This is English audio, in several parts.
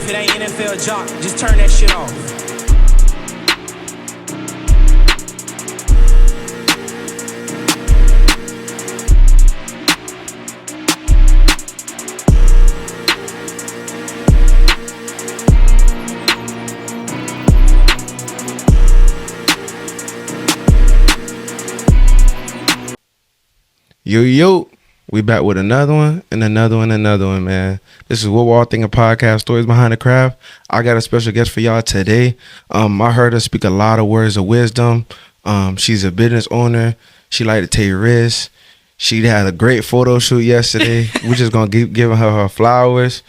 If it ain't NFL jock, just turn that shit off. Yo, we back with another one, man. This is What We're All Thinking Podcast, Stories Behind the Craft. I got a special guest for y'all today. I heard her speak a lot of words of wisdom. She's a business owner. She like to take risks. She had a great photo shoot yesterday. We're just going to keep giving her flowers.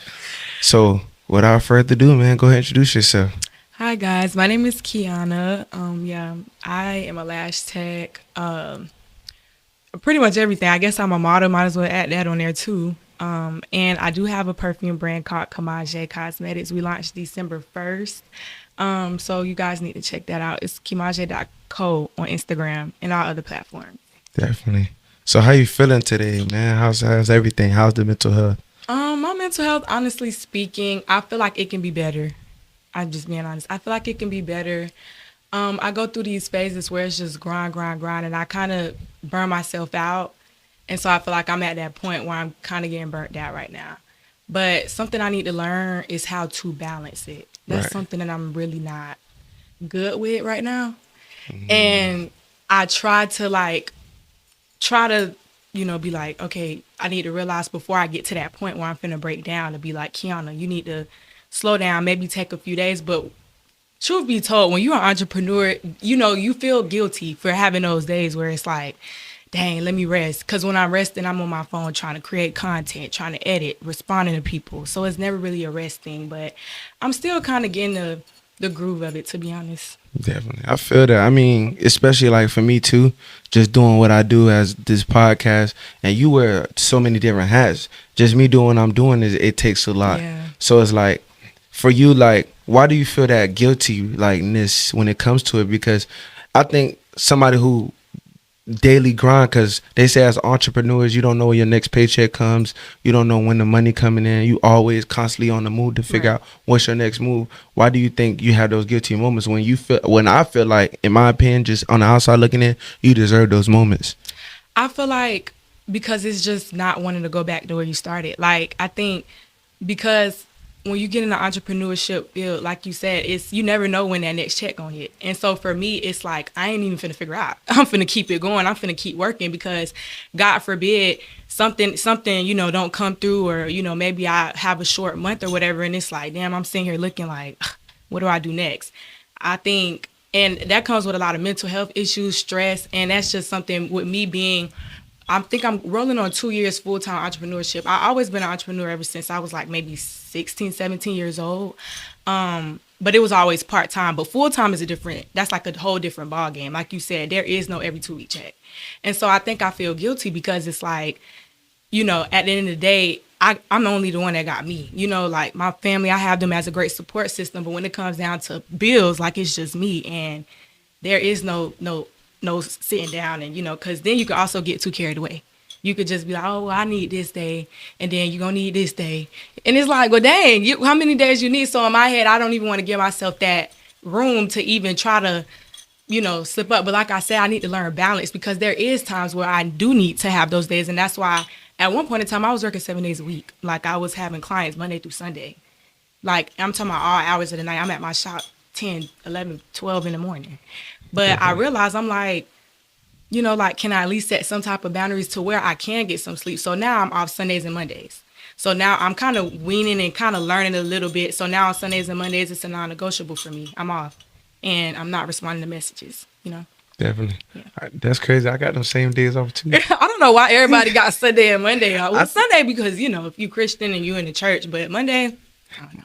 So without further ado, man, go ahead and introduce yourself. Hi guys, my name is Kiana. I am a lash tech. Pretty much everything. I guess I'm a model. Might as well add that on there too. And I do have a perfume brand called Kimaje Cosmetics. We launched December 1st. So you guys need to check that out. It's kimaje.co on Instagram and all other platforms. Definitely. So how you feeling today, man? How's everything? How's the mental health? My mental health, honestly speaking, I feel like it can be better. I'm just being honest. I feel like it can be better. I go through these phases where it's just grind, and I kind of burn myself out. And so I feel like I'm at that point where I'm kind of getting burnt out right now. But something I need to learn is how to balance it. That's something that I'm really not good with right now. Mm-hmm. And I try to, be like, okay, I need to realize before I get to that point where I'm finna break down to be like, Kiana, you need to slow down, maybe take a few days. But truth be told, when you're an entrepreneur, you feel guilty for having those days where it's like, dang, let me rest. Because when I'm resting, I'm on my phone trying to create content, trying to edit, responding to people. So it's never really a rest thing. But I'm still kind of getting the groove of it, to be honest. Definitely. I feel that. I mean, especially like for me too, just doing what I do as this podcast, and you wear so many different hats. Just me doing what I'm doing, it takes a lot. Yeah. So it's like, for you, like, why do you feel that guilty likeness when it comes to it? Because I think somebody who daily grind, because they say as entrepreneurs, you don't know when your next paycheck comes. You don't know when the money coming in. You always constantly on the move to figure out what's your next move. Why do you think you have those guilty moments when I feel like, in my opinion, just on the outside looking in, you deserve those moments? I feel like because it's just not wanting to go back to where you started. Like, I think because when you get in the entrepreneurship field, like you said, you never know when that next check gonna hit. And so for me, it's like, I ain't even finna figure out. I'm finna keep it going. I'm finna keep working because God forbid something, don't come through, or, maybe I have a short month or whatever. And it's like, damn, I'm sitting here looking like, what do I do next? I think, and that comes with a lot of mental health issues, stress. And that's just something with me being, I think I'm rolling on 2 years full-time entrepreneurship. I always been an entrepreneur ever since I was like maybe 16, 17 years old. But it was always part-time. But full-time is that's like a whole different ball game. Like you said, there is no every 2-week check. And so I think I feel guilty because it's like, at the end of the day, I'm only the one that got me. Like my family, I have them as a great support system. But when it comes down to bills, like it's just me. And there is no sitting down and, because then you could also get too carried away. You could just be like, oh, well, I need this day, and then you're going to need this day. And it's like, well, dang, how many days you need? So in my head, I don't even want to give myself that room to even try to, slip up. But like I said, I need to learn balance because there is times where I do need to have those days. And that's why at one point in time, I was working 7 days a week. Like I was having clients Monday through Sunday. Like I'm talking about all hours of the night. I'm at my shop 10, 11, 12 in the morning. But I realized I'm like, can I at least set some type of boundaries to where I can get some sleep? So now I'm off Sundays and Mondays. So now I'm kind of weaning and kind of learning a little bit. So now on Sundays and Mondays, it's a non-negotiable for me. I'm off and I'm not responding to messages, Definitely. Yeah. That's crazy. I got them same days off too. I don't know why everybody got Sunday and Monday off. Well, Sunday because, if you Christian and you in the church, but Monday,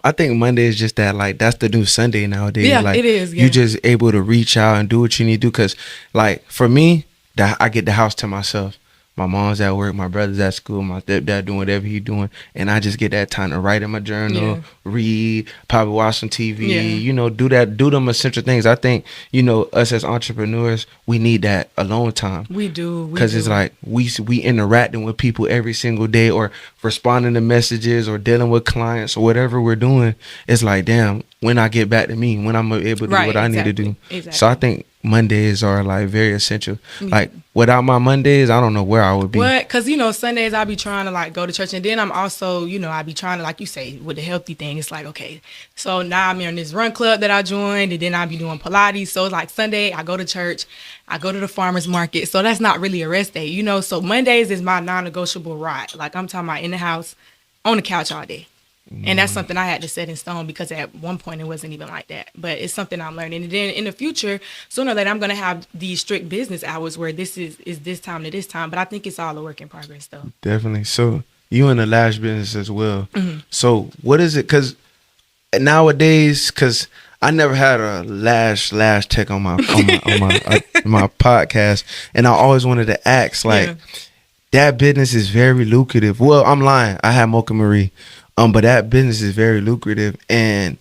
I think Monday is just that, like, that's the new Sunday nowadays. Yeah, like, it is. Yeah. You just able to reach out and do what you need to do. Because, like, for me, I get the house to myself. my mom's at work, my brother's at school, my stepdad doing whatever he doing, and I just get that time to write in my journal, read, probably watch some TV, you know, do them essential things. I think, you know, us as entrepreneurs, we need that alone time. We do. Because it's like we interacting with people every single day, or responding to messages, or dealing with clients, or whatever we're doing. It's like, damn, when I get back to me, when I'm able to do what I need to do. Exactly. So I think Mondays are like very essential. Like without my Mondays, I don't know where I would be. What? Because, you know, Sundays I be trying to like go to church, and then I'm also, you know, I be trying to, like you say, with the healthy thing, it's like, okay, so now I'm in this run club that I joined, and then I be doing Pilates. So it's like Sunday I go to church, I go to the farmer's market. So that's not really a rest day, you know. So Mondays is my non-negotiable ride. Like I'm talking about in the house, on the couch all day. And that's something I had to set in stone, because at one point it wasn't even like that. But it's something I'm learning. And then in the future, sooner or later, I'm going to have these strict business hours where this is this time to this time. But I think it's all a work in progress, though. Definitely. So you in the lash business as well. So what is it? Because nowadays, because I never had a lash tech on my my podcast, and I always wanted to ask, like, that business is very lucrative. Well, I'm lying. I had Mocha Marie. But that business is very lucrative, and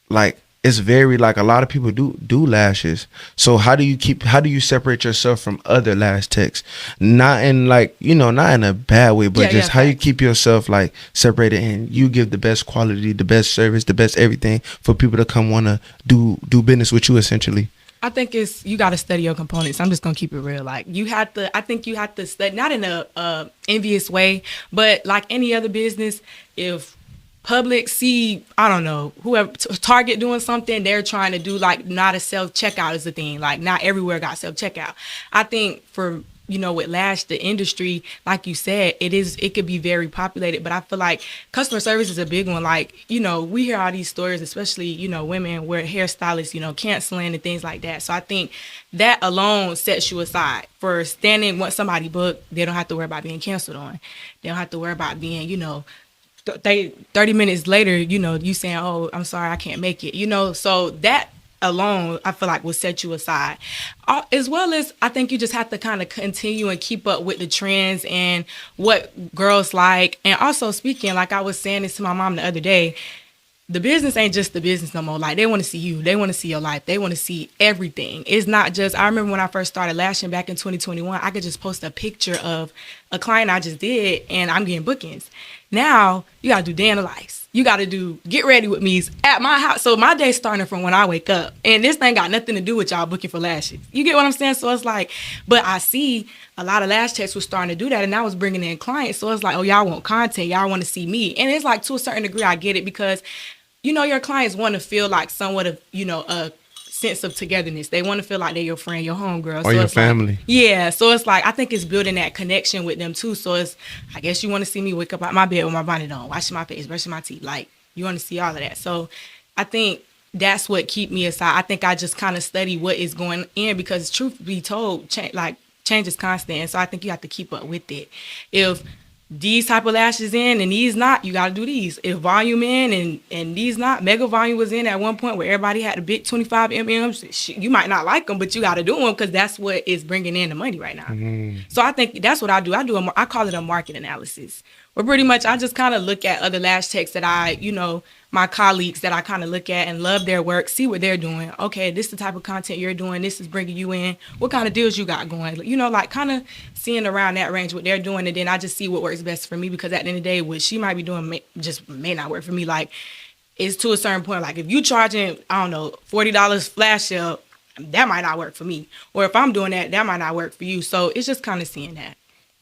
like it's very, like, a lot of people do lashes. So how do you separate yourself from other lash techs? Not in, like, you know, not in a bad way, but just how you keep yourself like separated, and you give the best quality, the best service, the best everything for people to come want to do business with you, essentially. I think you got to study your components. I'm just going to keep it real. Like I think you have to study, not in a envious way, but like any other business, if Publix see, I don't know, whoever, Target doing something, they're trying to do, like, not a self-checkout is the thing. Like, not everywhere got self-checkout. I think for, you know, with lash, the industry, like you said, it could be very populated, but I feel like customer service is a big one. Like, you know, we hear all these stories, especially, you know, women where hairstylists, you know, canceling and things like that. So I think that alone sets you aside for standing. Once somebody book, they don't have to worry about being canceled on. They don't have to worry about being, you know, 30 minutes later, you know, you saying, oh, I'm sorry, I can't make it, you know. So that alone, I feel like, will set you aside. As well as, I think you just have to kind of continue and keep up with the trends and what girls like. And also, speaking, like I was saying this to my mom the other day, the business ain't just the business no more. Like, they want to see you. They want to see your life. They want to see everything. It's not just, I remember when I first started lashing back in 2021, I could just post a picture of a client I just did, and I'm getting bookings. Now, you got to do day in the life. You got to do get ready with me at my house. So my day's starting from when I wake up. And this thing got nothing to do with y'all booking for lashes. You get what I'm saying? So it's like, but I see a lot of lash techs were starting to do that, and I was bringing in clients. So it's like, oh, y'all want content. Y'all want to see me. And it's like, to a certain degree, I get it, because, you know, your clients want to feel like somewhat of, you know, a sense of togetherness. They want to feel like they're your friend, your homegirl. Or so your family. Like, yeah. So it's like, I think it's building that connection with them too. So it's, I guess you want to see me wake up out my bed with my bonnet on, washing my face, brushing my teeth. Like, you want to see all of that. So I think that's what keep me aside. I think I just kind of study what is going in, because truth be told, change is constant. And so I think you have to keep up with it. If these type of lashes in and these not, you got to do these. If volume in and these not, mega volume was in at one point where everybody had the big 25 mm's, you might not like them, but you got to do them, because that's what is bringing in the money right now. So I think that's what I do. I call it a market analysis, where pretty much I just kind of look at other lash techs that I, you know, my colleagues that I kind of look at and love their work, see what they're doing. Okay, this is the type of content you're doing. This is bringing you in. What kind of deals you got going? You know, like kind of seeing around that range what they're doing, and then I just see what works best for me, because at the end of the day, what she might be doing may not work for me. Like, it's to a certain point. Like, if you charging, I don't know, $40 flash sale, that might not work for me. Or if I'm doing that might not work for you. So it's just kind of seeing that.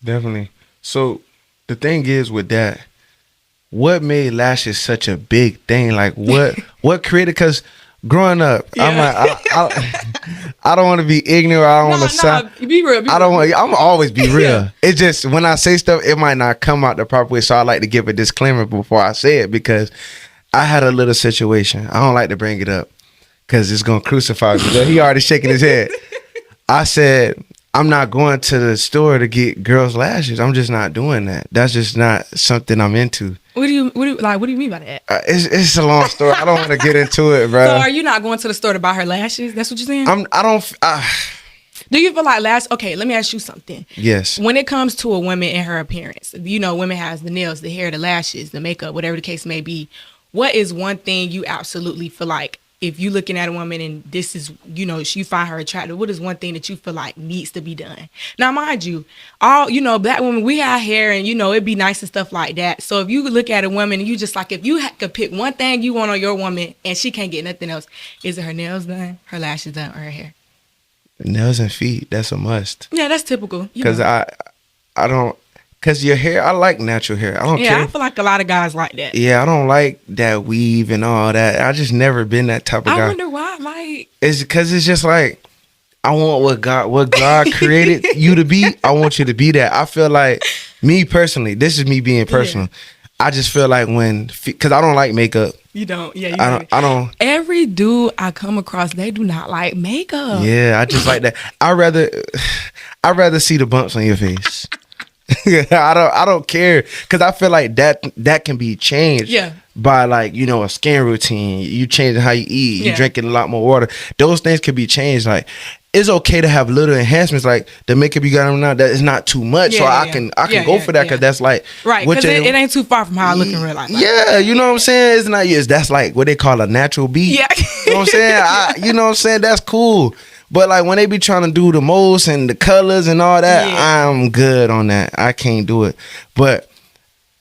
Definitely. So the thing is with that, what made lashes such a big thing? Like, what created? Because growing up, I'm like, I don't want to be ignorant. I don't want to sound. Be real. I don't want. I'm always be real. It's just when I say stuff, it might not come out the proper way. So I like to give a disclaimer before I say it, because I had a little situation. I don't like to bring it up because it's gonna crucify me. He already shaking his head. I said, I'm not going to the store to get girls' lashes. I'm just not doing that. That's just not something I'm into. What do you mean by that? It's a long story. I don't want to get into it, bro. So are you not going to the store to buy her lashes? That's what you're saying? Do you feel like okay, let me ask you something. Yes. When it comes to a woman and her appearance, women has the nails, the hair, the lashes, the makeup, whatever the case may be. What is one thing you absolutely feel like if you looking at a woman and this is, you find her attractive, what is one thing that you feel like needs to be done? Now, mind you, all, black women, we have hair and, it'd be nice and stuff like that. So if you look at a woman and you just like, if you could pick one thing you want on your woman and she can't get nothing else, is it her nails done, her lashes done, or her hair? Nails and feet, that's a must. Yeah, that's typical. Because I don't, because your hair, I like natural hair. I don't care. Yeah, I feel like a lot of guys like that. Yeah, I don't like that weave and all that. I just never been that type of guy. I wonder why. Like, it's because it's just like, I want what God created you to be. I want you to be that. I feel like, me personally, this is me being personal. Yeah. I just feel like because I don't like makeup. You don't, yeah. I don't. Every dude I come across, they do not like makeup. Yeah, I just like that. I'd rather see the bumps on your face. I don't care because I feel like that can be changed. Yeah. By like a skin routine, you changing how you eat, you drinking a lot more water. Those things can be changed. Like it's okay to have little enhancements, like the makeup you got on now. That is not too much, so I can go for that because that's like right. Because it ain't too far from how I look in real life. Yeah, you know what I'm saying. It's not. That's like what they call a natural beat. Yeah. You know what I'm saying. You know what I'm saying. That's cool. But like when they be trying to do the most and the colors and all that, I'm good on that. I can't do it. But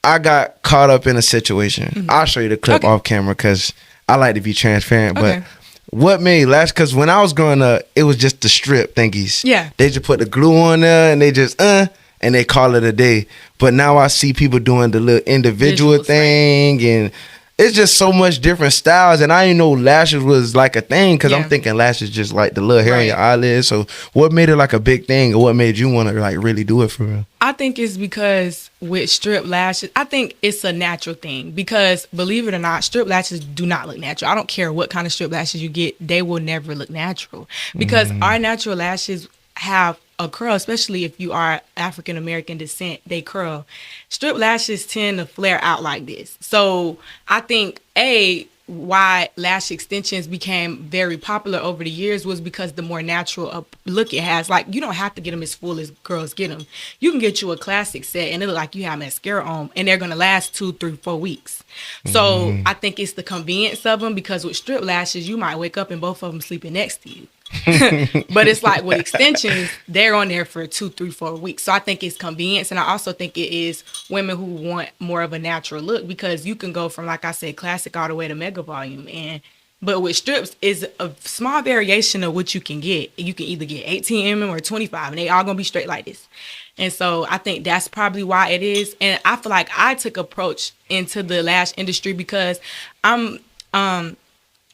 I got caught up in a situation. Mm-hmm. I'll show you the clip off camera because I like to be transparent. Okay. But what made lash? Because when I was growing up, it was just the strip thingies. Yeah. They just put the glue on there and they just and they call it a day. But now I see people doing the little individual thing and it's just so much different styles, and I didn't know lashes was like a thing because I'm thinking lashes just like the little hair on your eyelids. So what made it like a big thing, or what made you want to like really do it for real? I think it's because with strip lashes, I think it's a natural thing because believe it or not, strip lashes do not look natural. I don't care what kind of strip lashes you get, they will never look natural because our natural lashes have a curl, especially if you are African American descent, they curl. Strip lashes tend to flare out like this. So I think why lash extensions became very popular over the years was because the more natural look it has. Like you don't have to get them as full as girls get them. You can get you a classic set and it look like you have mascara on and they're gonna last 2, 3, 4 weeks. So I think it's the convenience of them because with strip lashes you might wake up and both of them sleeping next to you. But it's like with extensions, they're on there for 2, 3, 4 weeks. So I think it's convenience. And I also think it is women who want more of a natural look because you can go from, like I said, classic all the way to mega volume. But with strips, is a small variation of what you can get. You can either get 18 mm or 25, and they all gonna be straight like this. And so I think that's probably why it is. And I feel like I took approach into the lash industry because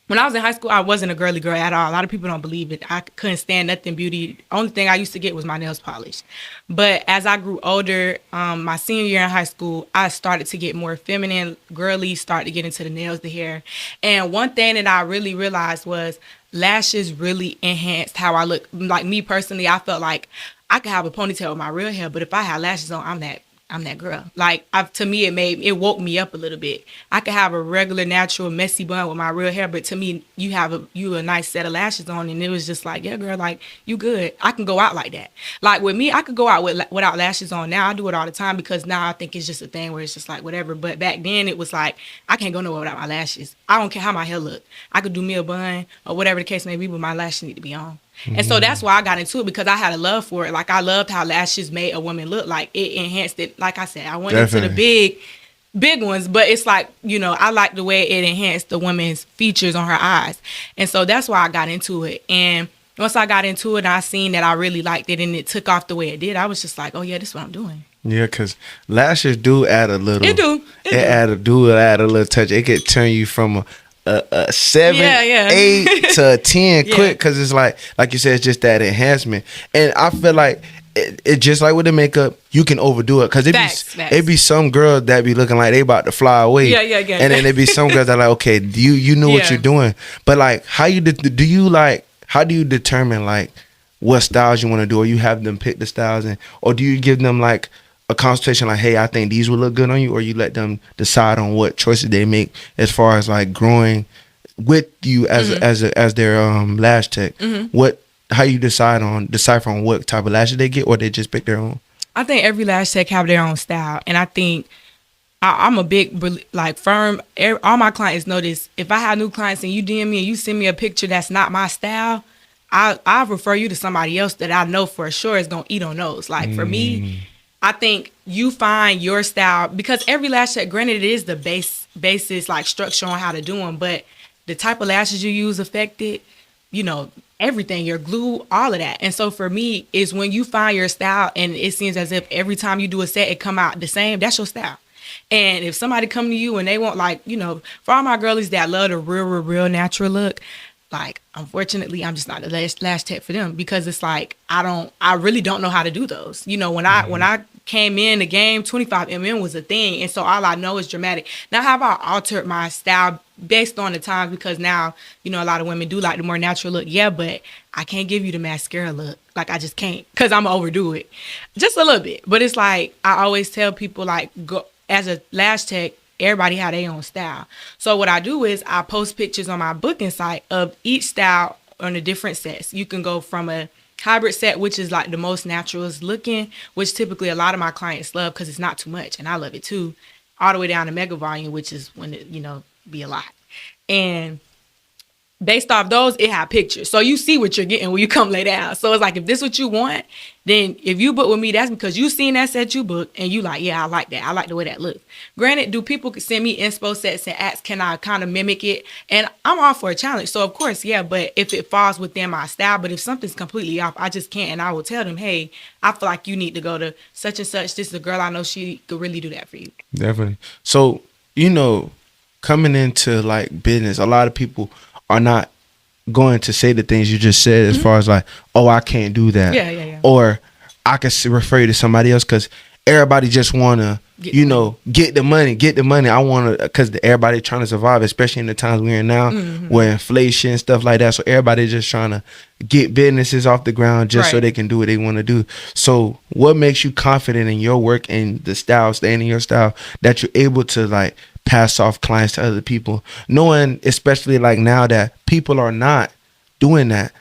when I was in high school, I wasn't a girly girl at all. A lot of people don't believe it. I couldn't stand nothing beauty. Only thing I used to get was my nails polished. But as I grew older, my senior year in high school, I started to get more feminine, girly, started to get into the nails, the hair. And one thing that I really realized was lashes really enhanced how I look. Like me personally, I felt like I could have a ponytail with my real hair, but if I had lashes on, I'm that girl. Like to me, it woke me up a little bit. I could have a regular, natural, messy bun with my real hair, but to me, you have a nice set of lashes on, and it was just like, yeah, girl, like you good. I can go out like that. Like with me, I could go out without lashes on. Now I do it all the time because now I think it's just a thing where it's just like whatever. But back then, it was like I can't go nowhere without my lashes. I don't care how my hair look. I could do me a bun or whatever the case may be, but my lashes need to be on. And so that's why I got into it because I had a love for it. Like I loved how lashes made a woman look. Like it enhanced it. Like I said, I went into the big ones, but it's like, I like the way it enhanced the woman's features on her eyes. And so that's why I got into it. And once I got into it and I seen that I really liked it and it took off the way it did, I was just like, oh yeah, this is what I'm doing. Yeah, because lashes do add a little. It do. It add a little touch. It could turn you from a 7, 8 to a 10 quick because it's like you said, it's just that enhancement. And I feel like it just like with the makeup, you can overdo it because it be some girls that be looking like they about to fly away. And then there be some girls that are like, okay, you know what you're doing, but like how do you determine like what styles you want to do, or you have them pick the styles, or do you give them like a consultation like, hey, I think these will look good on you, or you let them decide on what choices they make as far as like growing with you as their lash tech? decipher on what type of lashes they get, or they just pick their own? I think every lash tech have their own style, and I think I'm a big like firm. All my clients know this. If I have new clients and you DM me and you send me a picture that's not my style, I refer you to somebody else that I know for sure is gonna eat on those. Like for me, I think you find your style, because every lash tech, granted, it is the basis like structure on how to do them, but the type of lashes you use affect it. You know, everything, your glue, all of that. And so for me, is when you find your style and it seems as if every time you do a set, it come out the same, that's your style. And if somebody come to you and they want, like, you know, for all my girlies that love the real natural look, like, unfortunately, I'm just not the lash tech for them, because it's like, I really don't know how to do those. You know, when I came in the game, 25mm was a thing. And so all I know is dramatic. Now, have I altered my style based on the times? Because now, you know, a lot of women do like the more natural look. Yeah, but I can't give you the mascara look. Like, I just can't, because I'm gonna overdo it just a little bit. But it's like, I always tell people, like, go as a lash tech, everybody have their own style. So what I do is I post pictures on my booking site of each style on the different sets. You can go from a hybrid set, which is like the most naturalist looking, which typically a lot of my clients love because it's not too much, and I love it too, all the way down to mega volume, which is when it, you know, be a lot. And based off those, it have pictures. So you see what you're getting when you come lay down. So it's like, if this is what you want, then if you book with me, that's because you seen that set you booked and you like, yeah, I like that. I like the way that looks. Granted, do people send me inspo sets and ask, can I kind of mimic it? And I'm all for a challenge. So of course, yeah, but if it falls within my style, but if something's completely off, I just can't. And I will tell them, hey, I feel like you need to go to such and such. This is a girl I know, she could really do that for you. Definitely. So, you know, coming into like business, a lot of people are not going to say the things you just said, as far as like, oh, I can't do that. Yeah. Or I can refer you to somebody else, because everybody just want to, you know, get the money. I want to, because everybody trying to survive, especially in the times we're in now, where inflation and stuff like that. So everybody just trying to get businesses off the ground just so they can do what they want to do. So what makes you confident in your work and the style, staying in your style, that you're able to like pass off clients to other people, knowing especially like now that people are not doing that?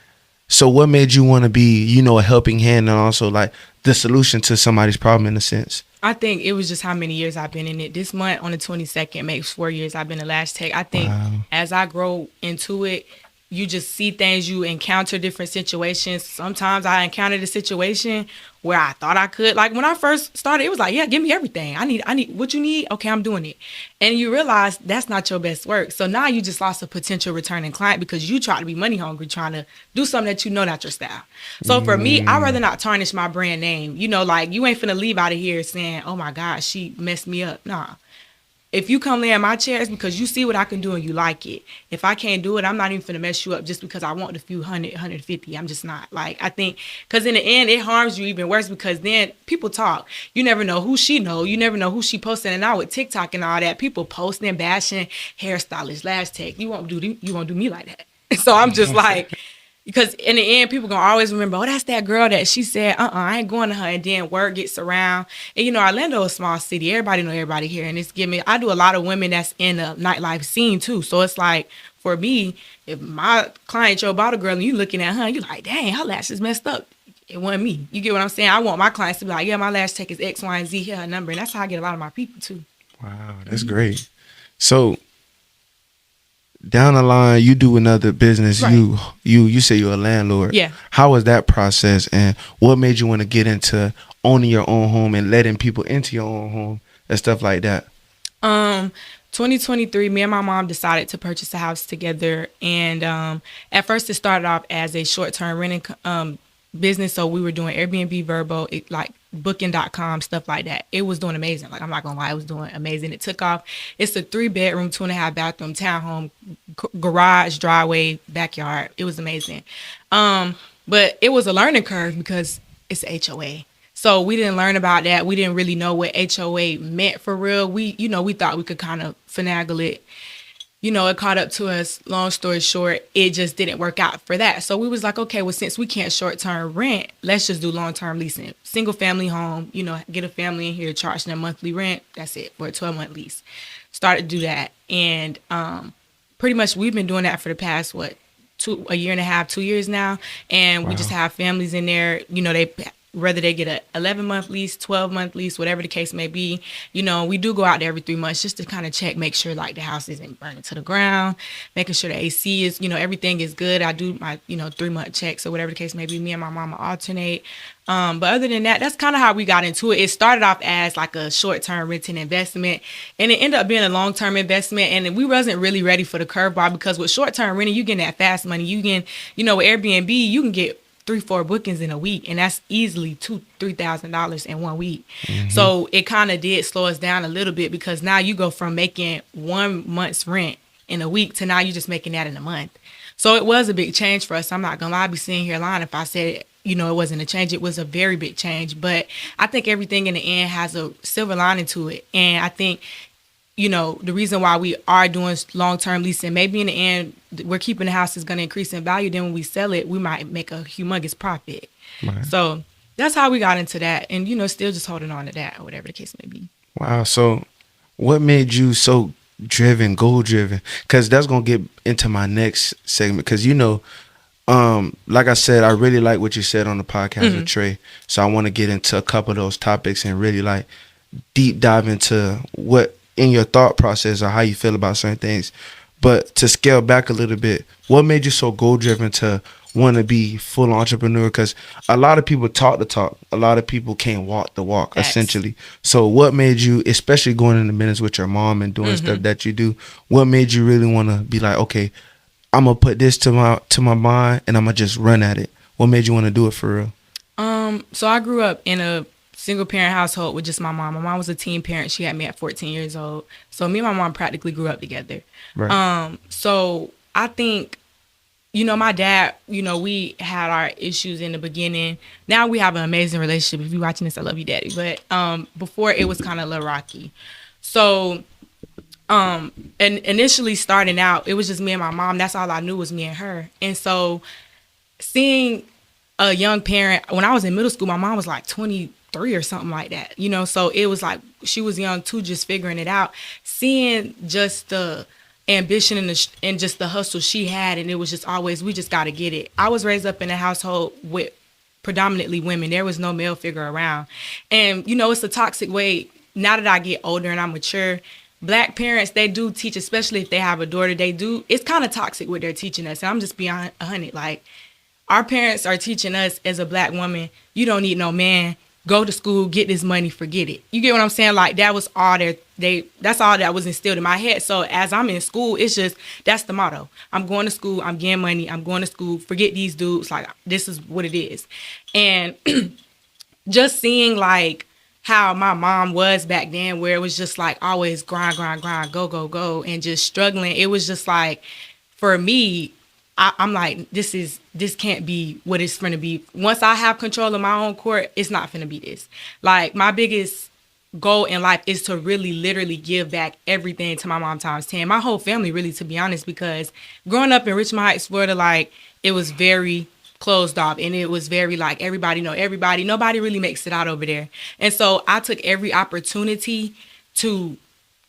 So what made you want to be, you know, a helping hand and also like the solution to somebody's problem in a sense? I think it was just how many years I've been in it. This month on the 22nd makes 4 years I've been a lash tech. I think as I grow into it, you just see things, you encounter different situations. Sometimes I encountered a situation where I thought I could. Like when I first started, it was like, yeah, give me everything. I need what you need. Okay, I'm doing it. And you realize that's not your best work. So now you just lost a potential returning client because you try to be money hungry, trying to do something that you know not your style. So for me, I'd rather not tarnish my brand name. You know, like you ain't finna leave out of here saying, oh my gosh, she messed me up. Nah. If you come lay in my chair, it's because you see what I can do and you like it. If I can't do it, I'm not even finna mess you up just because I want the few 150. I'm just not. Like, I think, because in the end, it harms you even worse, because then people talk. You never know who she know. You never know who she posting. And now with TikTok and all that, people posting, bashing, hairstylist, lash tech. You won't do me like that. So I'm just like, because in the end, people gonna always remember, oh, that's that girl that she said, I ain't going to her. And then word gets around. And, you know, Orlando is a small city. Everybody know everybody here. And it's I do a lot of women that's in the nightlife scene, too. So it's like, for me, if my client Joe bought a girl and you looking at her, you like, dang, her lashes messed up. It wasn't me. You get what I'm saying? I want my clients to be like, yeah, my lash tech is X, Y, and Z. Here her number. And that's how I get a lot of my people, too. Wow, that's great. So down the line, you do another business. Right. You say you're a landlord. Yeah. How was that process, and what made you want to get into owning your own home and letting people into your own home and stuff like that? 2023, me and my mom decided to purchase a house together, and at first it started off as a short-term renting business. So we were doing Airbnb, Vrbo, like booking.com, stuff like that. It was doing amazing. Like, I'm not gonna lie, it was doing amazing. It took off. It's a 3-bedroom, 2.5 bathroom townhome, garage, driveway, backyard. It was amazing. But it was a learning curve because it's HOA. So we didn't learn about that. We didn't really know what HOA meant for real. We thought we could kind of finagle it. You know, it caught up to us. Long story short, it just didn't work out for that. So we was like, okay, well, since we can't short-term rent, let's just do long-term leasing. Single family home, you know, get a family in here, charge them monthly rent. That's it, for a 12-month lease. Started to do that. And pretty much we've been doing that for the past, a year and a half, 2 years now, and we just Wow. have families in there. They whether they get a 11-month lease, 12-month lease, whatever the case may be. We do go out there every 3 months just to kind of check, make sure like the house isn't burning to the ground, making sure the AC is, everything is good. I do my 3-month checks or whatever the case may be. Me and my mama alternate. But other than that, that's kind of how we got into it. It started off as like a short-term renting investment, and it ended up being a long-term investment. And we wasn't really ready for the curveball, because with short-term renting, you get that fast money. You can, with Airbnb, you can get 3-4 bookings in a week, and that's easily $2,000-$3,000 in 1 week. So it kind of did slow us down a little bit, because now you go from making 1 month's rent in a week to now you're just making that in a month. So it was a big change for us. I'm not gonna lie, I'd be sitting here lying if I said it wasn't a change. It was a very big change, but I think everything in the end has a silver lining to it. And I think the reason why we are doing long-term leasing, maybe in the end, we're keeping the house is going to increase in value. Then when we sell it, we might make a humongous profit. Right. So that's how we got into that. And, still just holding on to that, or whatever the case may be. Wow. So what made you so driven, goal driven? Because that's going to get into my next segment. Because, like I said, I really like what you said on the podcast with Trey. So I want to get into a couple of those topics and really like deep dive into what in your thought process or how you feel about certain things. But to scale back a little bit, what made you so goal driven to want to be full entrepreneur? Because a lot of people talk the talk. A lot of people can't walk the walk, Facts. essentially. So what made you, especially going into business with your mom and doing stuff that you do, what made you really want to be like, okay, I'm going to put this to my mind and I'm going to just run at it? What made you want to do it for real? So I grew up in a single parent household with just my mom. My mom was a teen parent. She had me at 14 years old. So me and my mom practically grew up together. Right. So I think, my dad, we had our issues in the beginning. Now we have an amazing relationship. If you're watching this, I love you, Daddy. But before, it was kind of a little rocky. So and initially starting out, it was just me and my mom. That's all I knew was me and her. And so seeing a young parent, when I was in middle school, my mom was like 23 or something like that, so it was like she was young too, just figuring it out, seeing just the ambition and just the hustle she had. And it was just always, we just got to get it. I was raised up in a household with predominantly women. There was no male figure around. And, it's a toxic way. Now that I get older and I'm mature, Black parents, they do teach, especially if they have a daughter, it's kind of toxic what they're teaching us. And I'm just being 100. Like, our parents are teaching us as a Black woman, you don't need no man. Go to school, get this money, forget it. You get what I'm saying? Like, that was all that's all that was instilled in my head. So as I'm in school, it's just, that's the motto. I'm going to school, I'm getting money, I'm going to school, forget these dudes. Like, this is what it is. And just seeing like how my mom was back then, where it was just like always grind, go, and just struggling. It was just like, for me, I'm like, this can't be what it's going to be. Once I have control of my own court, it's not going to be this. Like, my biggest goal in life is to really literally give back everything to my mom times 10. My whole family, really, to be honest, because growing up in Richmond Heights, Florida, like, it was very closed off, and it was very like everybody know everybody. Nobody really makes it out over there. And so I took every opportunity to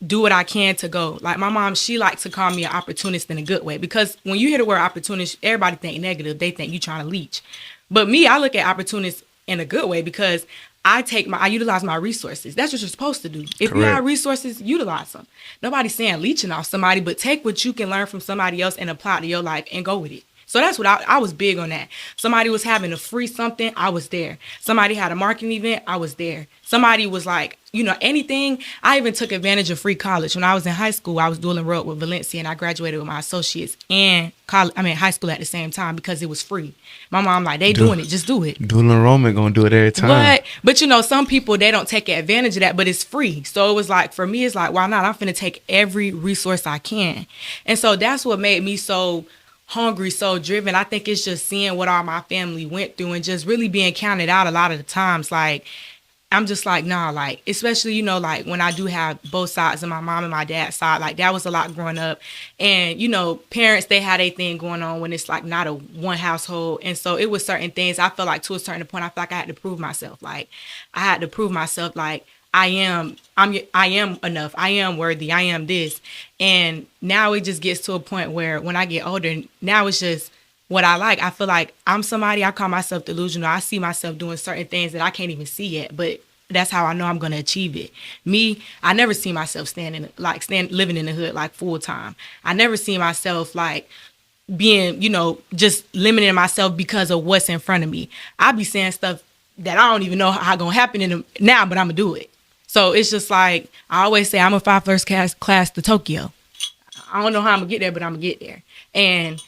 do what I can to go. Like, my mom, she likes to call me an opportunist in a good way, because when you hear the word opportunist, everybody think negative. They think you trying to leech. But me, I look at opportunist in a good way, because I utilize my resources. That's what you're supposed to do. If Correct. you have resources, utilize them. Nobody's saying leeching off somebody, but take what you can learn from somebody else and apply it to your life and go with it. So that's what I was big on that. Somebody was having a free something, I was there. Somebody had a marketing event, I was there. Somebody was like, anything. I even took advantage of free college. When I was in high school, I was dual enrolled with Valencia, and I graduated with my associates and high school at the same time, because it was free. My mom like, they doing it, just do it. Dual enrollment gonna do it every time. But some people, they don't take advantage of that, but it's free. So it was like, for me, it's like, why not? I'm finna take every resource I can. And so that's what made me so hungry, so driven. I think it's just seeing what all my family went through and just really being counted out a lot of the times. Like, I'm just like, nah, like, especially, like when I do have both sides of my mom and my dad's side, like, that was a lot growing up. And, parents, they had a thing going on when it's like not a one household. And so it was certain things I felt like, to a certain point, I felt like I had to prove myself. Like, I had to prove myself, like, I am enough. I am worthy. I am this. And now it just gets to a point where when I get older, now it's just, what I like. I feel like I'm somebody, I call myself delusional. I see myself doing certain things that I can't even see yet, but that's how I know I'm gonna achieve it. Me, I never see myself living in the hood like full time. I never see myself like being, just limiting myself because of what's in front of me. I be saying stuff that I don't even know how gonna happen now, but I'm gonna do it. So it's just like I always say, I'm a 5 first class to Tokyo. I don't know how I'm gonna get there, but I'm gonna get there. And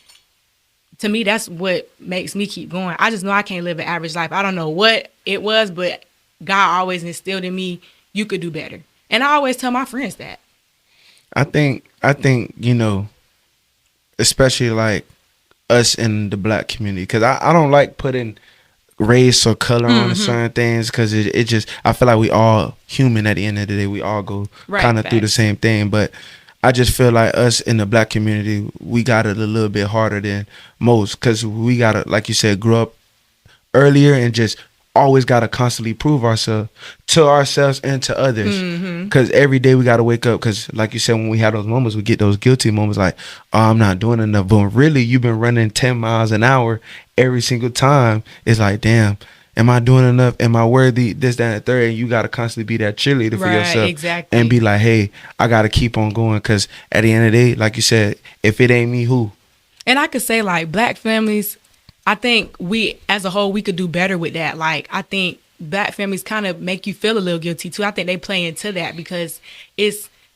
to me, that's what makes me keep going. I just know I can't live an average life. I don't know what it was, but God always instilled in me, you could do better. And I always tell my friends that. I think especially like us in the black community, because I don't like putting race or color on certain things, because it just, I feel like we all human at the end of the day. We all go kind of through the same thing, but I just feel like us in the black community, we got it a little bit harder than most, because we gotta, like you said, grow up earlier and just always gotta constantly prove ourselves to ourselves and to others, because every day we gotta wake up, because like you said, when we have those moments, we get those guilty moments like, oh, I'm not doing enough, but really you've been running 10 miles an hour every single time. It's like, damn, am I doing enough? Am I worthy? This, that, and the third. And you got to constantly be that cheerleader for yourself. Exactly. And be like, hey, I got to keep on going, because at the end of the day, like you said, if it ain't me, who? And I could say, like, black families, I think we, as a whole, we could do better with that. Like, I think black families kind of make you feel a little guilty, too. I think they play into that because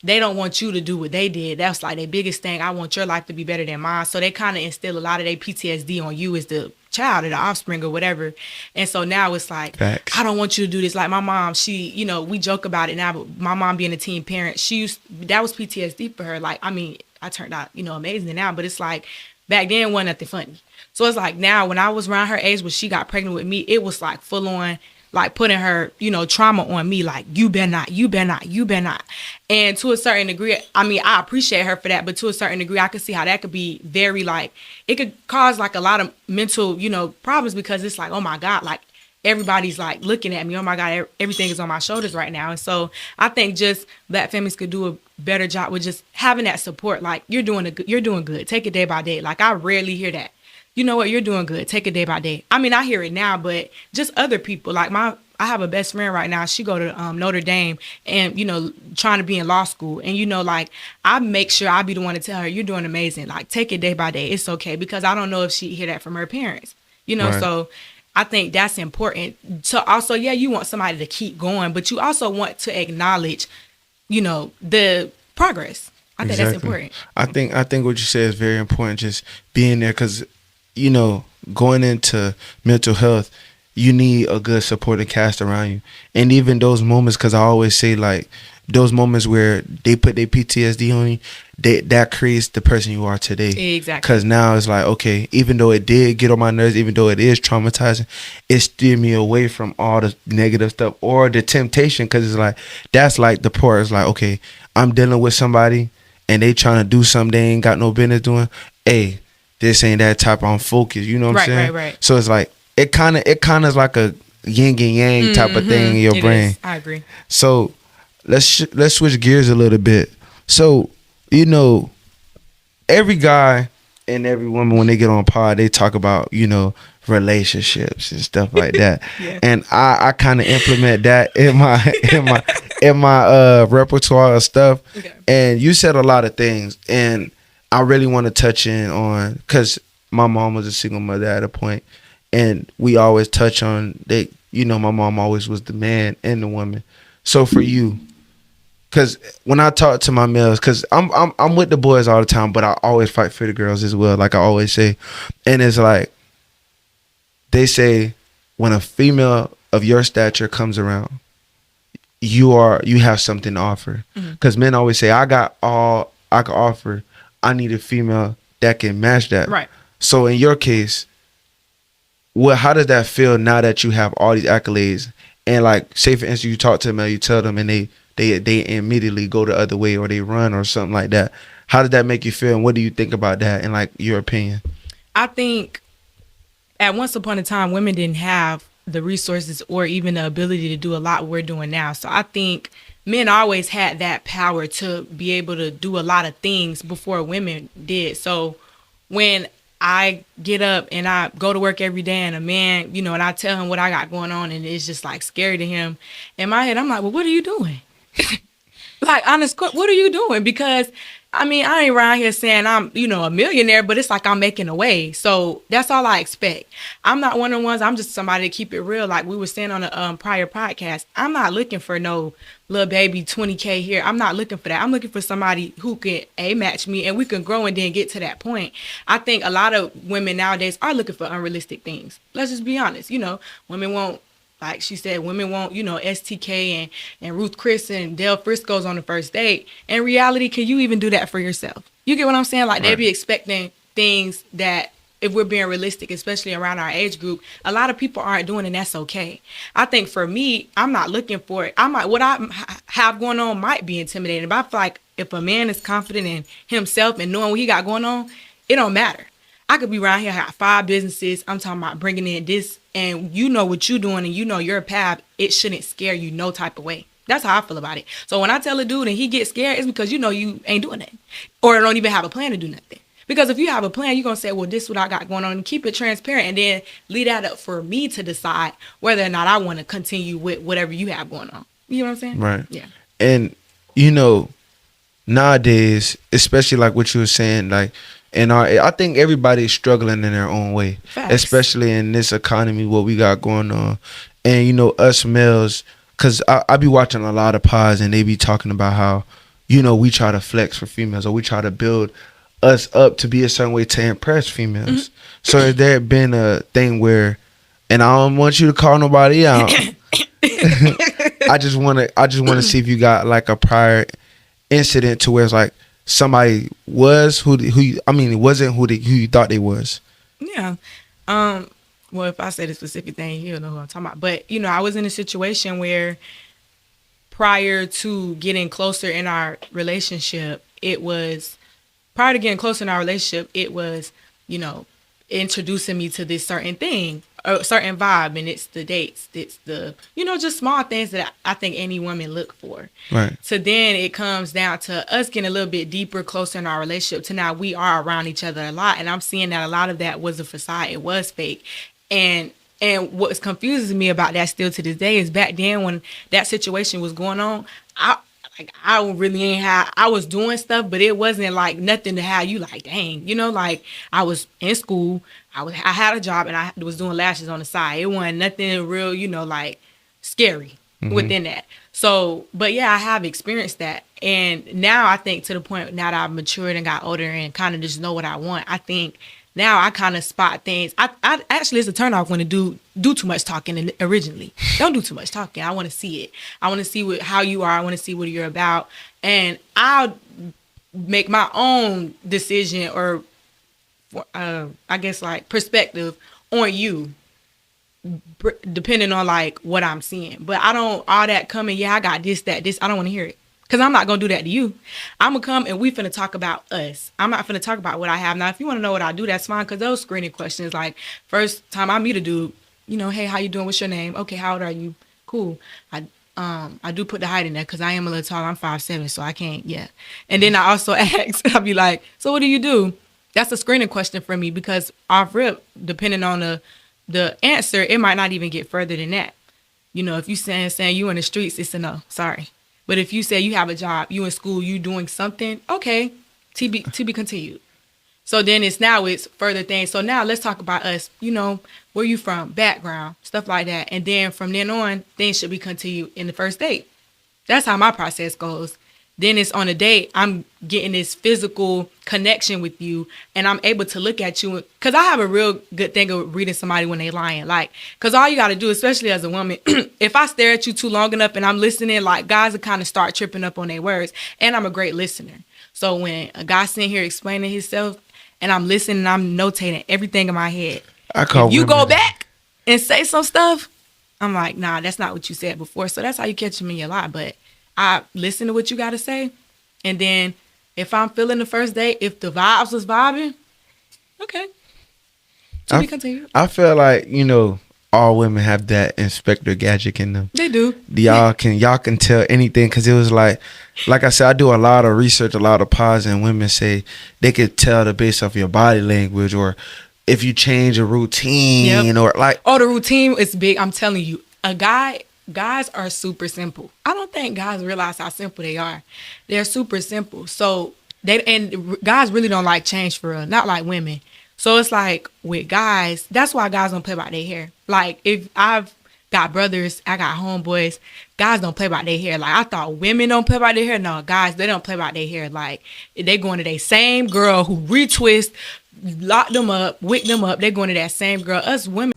they don't want you to do what they did. That's like their biggest thing. I want your life to be better than mine. So they kind of instill a lot of their PTSD on you as the child or the offspring or whatever. And so now it's like, Facts. I don't want you to do this. Like my mom, she, we joke about it now, but my mom being a teen parent, that was PTSD for her. Like, I mean, I turned out, amazing now, but it's like back then wasn't nothing funny. So it's like now when I was around her age, when she got pregnant with me, it was like full on, like putting her, trauma on me, like, you better not, you better not, you better not. And to a certain degree, I mean, I appreciate her for that, but to a certain degree, I could see how that could be very, like, it could cause, like, a lot of mental, problems, because it's like, oh, my God, like, everybody's, like, looking at me. Oh, my God, everything is on my shoulders right now. And so I think just black families could do a better job with just having that support. Like, you're doing good. Take it day by day. Like, I rarely hear that. You know what, you're doing good. Take it day by day. I mean, I hear it now, but just other people, like I have a best friend right now. She go to Notre Dame and, trying to be in law school. And, like, I make sure I be the one to tell her, you're doing amazing. Like, take it day by day. It's okay. Because I don't know if she hear that from her parents, Right. So I think that's important. So also, yeah, you want somebody to keep going, but you also want to acknowledge, the progress. I think that's important. I think what you said is very important, just being there, because going into mental health, you need a good supporting cast around you. And even those moments, because I always say, like, those moments where they put their PTSD on you, that creates the person you are today. Exactly. Because now it's like, okay, even though it did get on my nerves, even though it is traumatizing, it steered me away from all the negative stuff or the temptation, because it's like, that's like the part. It's like, okay, I'm dealing with somebody and they trying to do something they ain't got no business doing. Hey, this ain't that type. I'm focused. You know what I'm saying? Right. So it's like, it kind of is like a yin and yang type of thing in your brain. I agree. So let's switch gears a little bit. So, every guy and every woman, when they get on pod, they talk about, relationships and stuff like that. Yeah. And I kind of implement that in my repertoire of stuff. Okay. And you said a lot of things, and I really want to touch in on, because my mom was a single mother at a point, and we always touch on that. My mom always was the man and the woman. So for you, because when I talk to my males, because I'm with the boys all the time, but I always fight for the girls as well, like I always say. And it's like, they say, when a female of your stature comes around, you have something to offer. Because men always say, I got all I can offer. I need a female that can match that. Right. So in your case, how does that feel now that you have all these accolades? And like, say for instance, you talk to them and you tell them, and they immediately go the other way, or they run or something like that. How does that make you feel, and what do you think about that, in like your opinion? I think at once upon a time, women didn't have the resources or even the ability to do a lot we're doing now. So I think men always had that power to be able to do a lot of things before women did. So when I get up and I go to work every day, and a man, you know, and I tell him what I got going on, and it's just like scary to him. In my head, I'm like, well, what are you doing? Like, honest, what are you doing? Because, I mean, I ain't around here saying I'm, you know, a millionaire, but it's like I'm making a way. So that's all I expect. I'm not one of the ones, I'm just somebody to keep it real. Like we were saying on a prior podcast, I'm not looking for no little baby 20K here. I'm not looking for that. I'm looking for somebody who can match me, and we can grow and then get to that point. I think a lot of women nowadays are looking for unrealistic things. Let's just be honest. You know, women won't, like she said, women want, you know, STK and Ruth Chris and Del Frisco's on the first date. In reality, can you even do that for yourself? You get what I'm saying? Like, they be expecting things that, if we're being realistic, especially around our age group, a lot of people aren't doing, and that's okay. I think for me, I'm not looking for it. What I have going on might be intimidating, but I feel like if a man is confident in himself and knowing what he got going on, it don't matter. I could be around here, have 5 businesses. I'm talking about bringing in this, and you know what you're doing, and you know your path. It shouldn't scare you no type of way. That's how I feel about it. So when I tell a dude and he gets scared, it's because you know you ain't doing nothing, or don't even have a plan to do nothing. Because if you have a plan, you're going to say, well, this is what I got going on, and keep it transparent, and then leave that up for me to decide whether or not I want to continue with whatever you have going on. You know what I'm saying? Right. Yeah. And, you know, nowadays, especially like what you were saying, like, I think everybody's struggling in their own way, Facts. especially in this economy, what we got going on. And, you know, us males, because I be watching a lot of pods, and they be talking about how, you know, we try to flex for females, or we try to build us up to be a certain way to impress females. Mm-hmm. So has there been a thing where, and I don't want you to call nobody out, I just want to see if you got like a prior incident to where it's like somebody was who it wasn't who you thought they was. Yeah. Well, if I say the specific thing, he'll know who I'm talking about. But, you know, I was in a situation where prior to getting closer in our relationship, it was, you know, introducing me to this certain thing, a certain vibe, and it's the dates. It's the, you know, just small things that I think any woman look for. Right. So then it comes down to us getting a little bit deeper, closer in our relationship to now we are around each other a lot. And I'm seeing that a lot of that was a facade. It was fake. And what's confusing me about that still to this day is back then when that situation was going on, I really ain't I was doing stuff, but it wasn't like nothing to have you like, dang, you know, like I was in school, I had a job, and I was doing lashes on the side. It wasn't nothing real, you know, like scary within that. So, but yeah, I have experienced that. And now I think to the point now that I've matured and got older and kind of just know what I want, I think now I kind of spot things. I actually, it's a turnoff when a dude do too much talking originally. Don't do too much talking. I want to see it. I want to see how you are. I want to see what you're about. And I'll make my own decision or, I guess, like perspective on you depending on like what I'm seeing. But I don't, all that coming, yeah, I got this, that, this. I don't want to hear it. Because I'm not going to do that to you. I'm going to come and we finna talk about us. I'm not finna talk about what I have. Now, if you want to know what I do, that's fine. Because those screening questions, like first time I meet a dude, you know, hey, how you doing? What's your name? Okay, how old are you? Cool. I do put the height in there because I am a little tall. I'm 5'7", so I can't, yeah. And then I also ask, I'll be like, so what do you do? That's a screening question for me because off rip, depending on the answer, it might not even get further than that. You know, if you saying you in the streets, it's a no. Sorry. But if you say you have a job, you in school, you doing something, okay, to be continued. So then it's further things. So now let's talk about us, you know, where you from, background, stuff like that. And then from then on, things should be continued in the first date. That's how my process goes. Then it's on a date, I'm getting this physical connection with you, and I'm able to look at you. Because I have a real good thing of reading somebody when they lying. Like, because all you got to do, especially as a woman, if I stare at you too long enough and I'm listening, like guys will kind of start tripping up on their words. And I'm a great listener. So when a guy's sitting here explaining himself and I'm listening, I'm notating everything in my head. If you go back and say some stuff, I'm like, nah, that's not what you said before. So that's how you catch me a lot. But I listen to what you got to say. And then if I'm feeling the first date, if the vibes was vibing, okay. To be continued. I feel like, you know, all women have that Inspector Gadget in them. They do. Y'all can tell anything, because it was like I said, I do a lot of research, a lot of pause, and women say they could tell the based off your body language, or if you change a routine, or like. Oh, the routine is big. I'm telling you, guys are super simple. I don't think guys realize how simple they are. They're super simple. So guys really don't like change for real, not like women. So it's like with guys, that's why guys don't play about their hair. Like if I've got brothers, I got homeboys, guys don't play about their hair. Like I thought women don't play about their hair. No, guys, they don't play about their hair. Like they going to their same girl who retwist, lock them up, wick them up. They going to that same girl. Us women.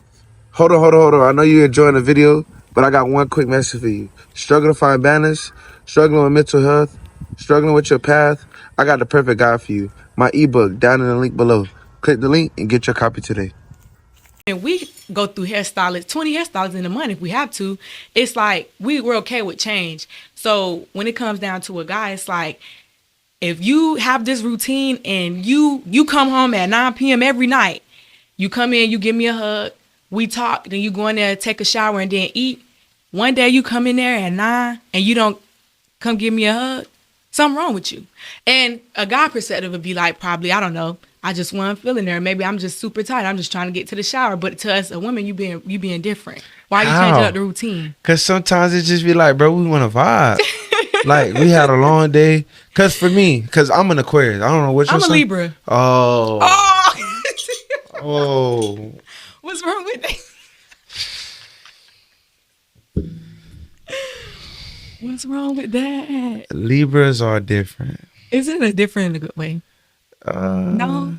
Hold on. I know you're enjoying the video, but I got one quick message for you. Struggling to find balance, struggling with mental health, struggling with your path. I got the perfect guide for you. My ebook down in the link below. Click the link and get your copy today. And we go through hairstylists, 20 hairstylists in a month if we have to. It's like we're okay with change. So when it comes down to a guy, it's like if you have this routine and you come home at 9 p.m. every night, you come in, you give me a hug, we talk, then you go in there, take a shower, and then eat. One day you come in there at 9 and you don't come give me a hug, something wrong with you. And a guy perspective would be like, probably, I don't know, I just wasn't feeling there. Maybe I'm just super tired. I'm just trying to get to the shower. But to us, a woman, you being different. Why you changing up the routine? Because sometimes it just be like, bro, we want to vibe. Like, we had a long day. Because for me, because I'm an Aquarius. I don't know what you're I'm a Libra. Oh. Oh. What's wrong with that? What's wrong with that? Libras are different. Isn't it different in a good way? No.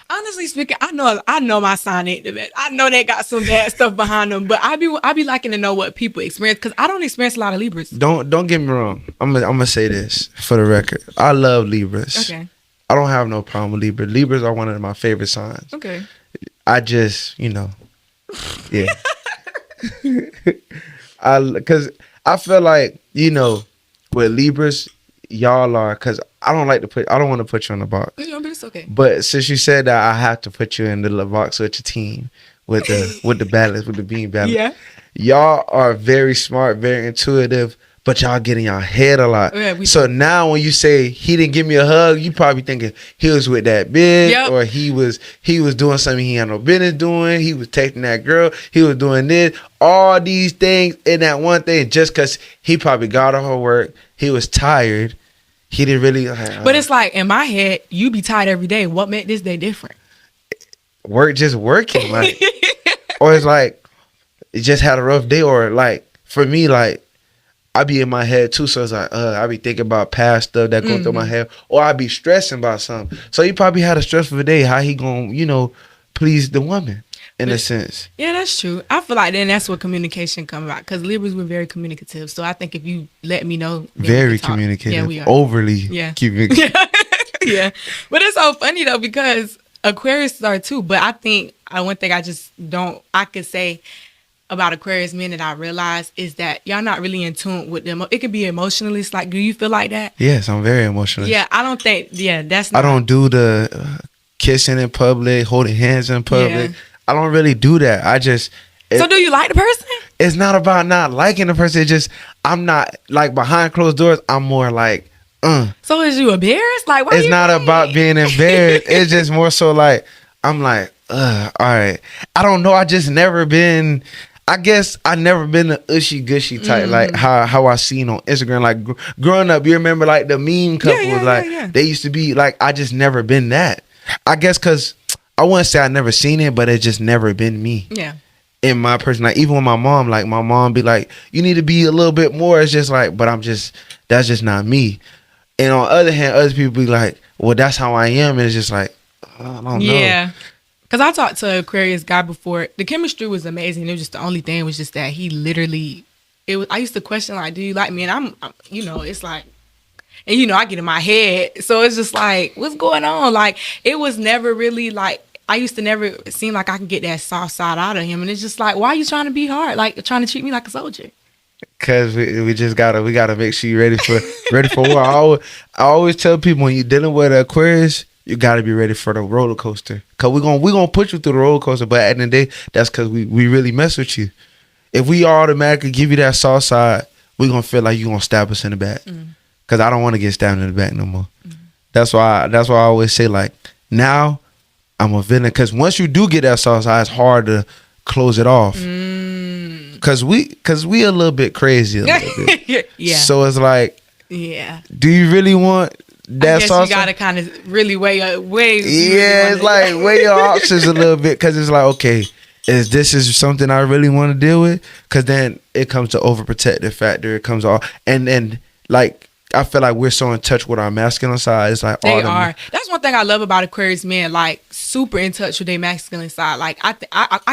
Honestly speaking, I know my sign ain't the best. I know they got some bad stuff behind them, but I be liking to know what people experience, because I don't experience a lot of Libras. Don't get me wrong. I'm gonna say this for the record. I love Libras. Okay. I don't have no problem with Libras. Libras are one of my favorite signs. Okay. I just, yeah. Because I feel like, with Libras, y'all are, because I don't want to put you on the box. No, but it's okay. But since you said that, I have to put you in the box with your team, with the balance, with the beam balance. Yeah. Y'all are very smart, very intuitive, but y'all get in your head a lot. Yeah, so now when you say he didn't give me a hug, you probably thinking he was with that bitch, or he was doing something he had no business doing. He was texting that girl. He was doing this. All these things in that one thing, just because he probably got off her work. He was tired. He didn't really. But it's like, in my head, you be tired every day. What made this day different? Just working, like, or it's like, it just had a rough day, or like, for me, like, I be in my head too, so it's like, I be thinking about past stuff that go through my head, or I be stressing about something. So he probably had a stressful day. How he gonna, please the woman, in a sense. Yeah, that's true. I feel like then that's what communication come about, because Libras were very communicative. So I think if you let me know, very communicative, yeah, we are. overly communicative. Yeah, but it's so funny though, because Aquarius are too. But I think one thing I could say about Aquarius men that I realize is that y'all not really in tune with them. It could be emotionalist. Like, do you feel like that? Yes, I'm very emotional. Yeah, I don't think. Yeah, that's. Not, I don't do the kissing in public, holding hands in public. Yeah. I don't really do that. So do you like the person? It's not about not liking the person. It's just I'm not like behind closed doors. I'm more like. So is you embarrassed? Like, why? It's not about being embarrassed. It's just more so like I'm like, all right. I don't know. I just never been. I guess I never been an ushy gushy type, like how I seen on Instagram. Like growing up, you remember like the meme couples, they used to be like. I just never been that. I guess because I wouldn't say I never seen it, but it just never been me. Yeah. In my person, like even with my mom be like, you need to be a little bit more. It's just like, but that's just not me. And on the other hand, other people be like, well, that's how I am. And it's just like, I don't know. Yeah. Because I talked to an Aquarius guy before. The chemistry was amazing. It was just the only thing was just that he literally, I used to question, like, do you like me? And I'm it's like, and I get in my head. So it's just like, what's going on? Like, it was never really like, I used to never seem like I could get that soft side out of him. And it's just like, why are you trying to be hard? Like, trying to treat me like a soldier? Cause we gotta make sure you're ready for war. I always tell people when you're dealing with Aquarius, you got to be ready for the roller coaster. Cause we gonna put you through the roller coaster, but at the end of the day, that's cause we really mess with you. If we automatically give you that soft side, we gonna feel like you gonna stab us in the back. Cause I don't want to get stabbed in the back no more. That's why I always say, like, now I'm a villain. Cause once you do get that soft side, it's hard to close it off. Cause we a little bit crazy a little bit. Yeah. So it's like, Yeah. do you really want that I guess soft you side? gotta kind of really weigh. Yeah, it's like weigh your options a little bit, because it's like, okay, is something I really want to deal with? Because then it comes to overprotective factor. It comes all, and then, like, I feel like we're so in touch with our masculine side. It's like They are. That's one thing I love about Aquarius men, like, super in touch with their masculine side. Like, I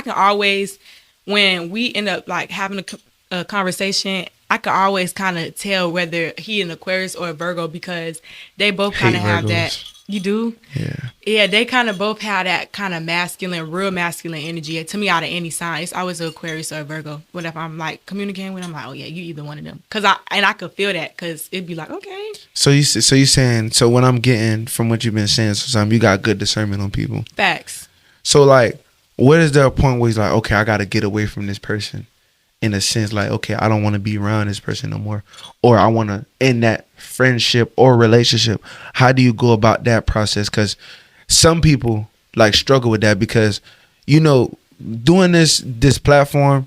can always, when we end up like having a conversation, I can always kind of tell whether he an Aquarius or a Virgo, because they both kind of have that. You do? Yeah. Yeah, they kind of both have that kind of masculine, real masculine energy. To me, out of any sign, it's always an Aquarius or a Virgo. Whenever I'm like communicating with them, I'm like, oh yeah, you either one of them. Cause I could feel that, cause it'd be like, okay. So you saying, so what I'm getting from what you've been saying, sometimes you got good discernment on people. Facts. So, like, what is there a point where he's like, okay, I got to get away from this person? In a sense, like, okay, I don't want to be around this person no more, or I want to end that friendship or relationship. How do you go about that process? Because some people like struggle with that, because, you know, doing this platform,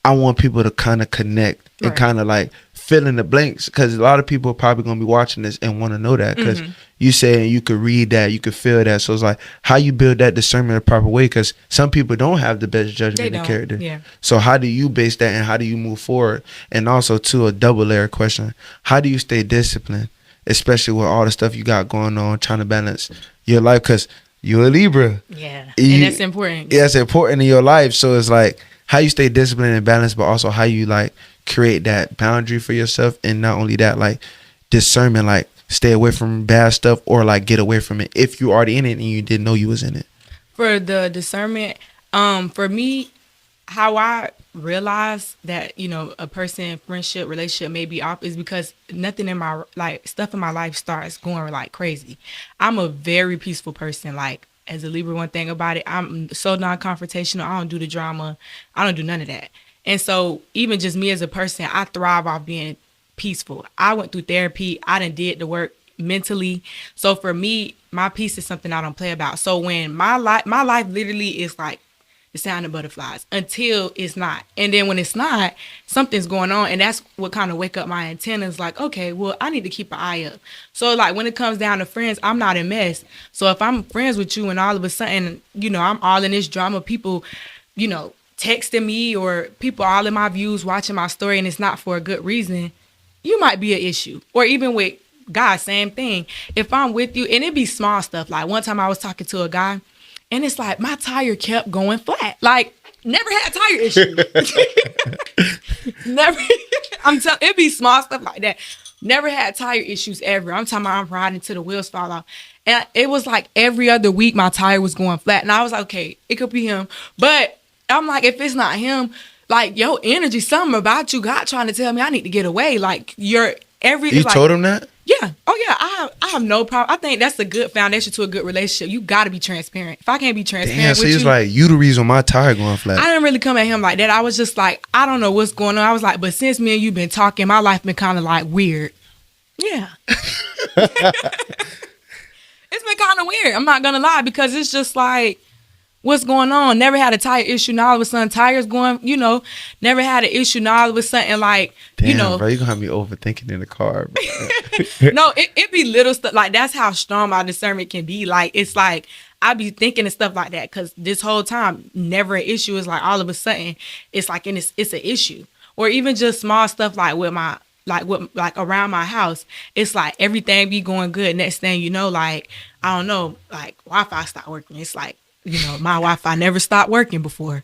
I want people to kind of connect and Right. kind of like fill in the blanks, because a lot of people are probably going to be watching this and want to know that, because you saying you could read that, you could feel that. So it's like, how you build that discernment the proper way, because some people don't have the best They judgment don't. and character. Yeah. So how do you base that, and how do you move forward? And also, to a double layer question, how do you stay disciplined, especially with all the stuff you got going on, trying to balance your life, because you're a Libra. Yeah. You- And that's important. Yeah, it's important in your life. So it's like, how you stay disciplined and balanced, but also how you like create that boundary for yourself, and not only that, like discernment, like stay away from bad stuff, or like get away from it if you already in it and you didn't know you was in it. For the discernment, for me, how I realize that, you know, a person, friendship, relationship may be off is because nothing in my, like, stuff in my life starts going like crazy. I'm a very peaceful person. Like, as a Libra, one thing about it, I'm so non-confrontational. I don't do the drama. I don't do none of that. And so even just me as a person, I thrive off being peaceful. I went through therapy. I done did the work mentally. So for me, my peace is something I don't play about. So when my life literally is like the sound of butterflies until it's not. And then when it's not, something's going on. And that's what kind of wake up my antennas, like, okay, well, I need to keep an eye up. So like when it comes down to friends, I'm not a mess. So if I'm friends with you and all of a sudden, you know, I'm all in this drama, people, you know, texting me, or people all in my views watching my story, and it's not for a good reason, you might be an issue. Or even with guys, same thing. If I'm with you, and it be small stuff. Like one time I was talking to a guy, and it's like my tire kept going flat. Like, never had tire issues. Never. I'm telling, it be small stuff like that. Never had tire issues ever. I'm talking about I'm riding till the wheels fall off. And it was like every other week my tire was going flat. And I was like, okay, it could be him. But I'm like, if it's not him, like, your energy, something about you, God trying to tell me I need to get away. Like, You like, told him that? yeah. Oh yeah. I have no problem. I think that's a good foundation to a good relationship. You got to be transparent. If I can't be transparent Damn, so with he's you, like, you the reason my tire going flat. I didn't really come at him like that. I was just like, I don't know what's going on. I was like, but since me and you been talking, my life been kind of like weird. Yeah. It's been kind of weird. I'm not gonna lie, because it's just like, what's going on? Never had a tire issue. Now all of a sudden tires going, you know, never had an issue. Now all of a sudden, like, Damn, you know, bro, you gonna have me overthinking in the car, bro. no, it be little stuff. Like, that's how strong my discernment can be. Like, it's like, I be thinking and stuff like that, because this whole time, never an issue. Is like all of a sudden, it's like, and it's an issue. Or even just small stuff like with my, like around my house, it's like everything be going good. Next thing you know, like, I don't know, like Wi-Fi stopped working. It's like, you know, my Wi-Fi never stopped working before.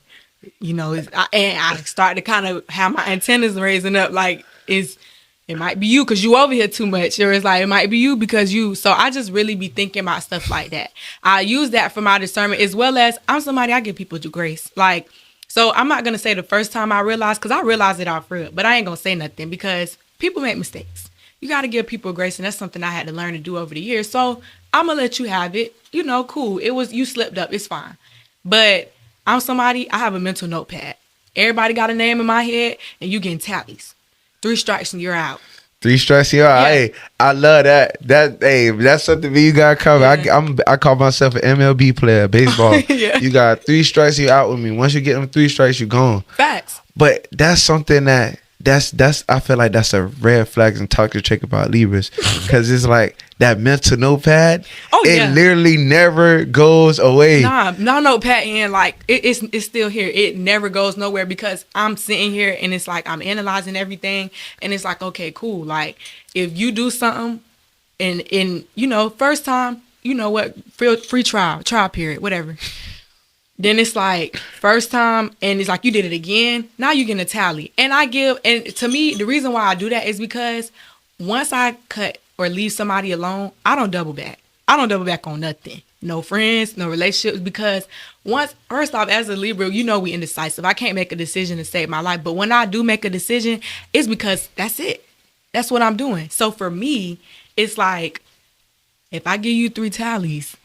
You know, and I start to kind of have my antennas raising up, like, it might be you because you over here too much. Or it's like, it might be you because you. So I just really be thinking about stuff like that. I use that for my discernment, as well as I'm somebody, I give people due grace. Like, so I'm not going to say the first time I realized, because I realized it off real, but I ain't going to say nothing because people make mistakes. You got to give people grace, and that's something I had to learn to do over the years. So I'm gonna let you have it. You know, cool. It was, you slipped up. It's fine. But I'm somebody, I have a mental notepad. Everybody got a name in my head, and you getting tallies. 3 strikes and you're out. 3 strikes you out. Yeah. Hey, I love that. That's something me you got covered. Yeah. I call myself an MLB player, baseball. Yeah. You got 3 strikes, you out with me. Once you get them 3 strikes, you gone. Facts. But that's something that's I feel like that's a red flag and talk to check about Libras, because it's like that mental notepad. Oh, it yeah. literally never goes away. Nah, no notepad, and like it's still here. It never goes nowhere because I'm sitting here and it's like I'm analyzing everything, and it's like, okay, cool. Like if you do something and you know, first time, you know what, free trial period, whatever. Then it's like first time and it's like you did it again. Now you're getting a tally. And to me, the reason why I do that is because once I cut or leave somebody alone, I don't double back. I don't double back on nothing. No friends, no relationships, because first off, as a Libra, you know we indecisive. I can't make a decision to save my life. But when I do make a decision, it's because that's it. That's what I'm doing. So for me, it's like, if I give you 3 tallies,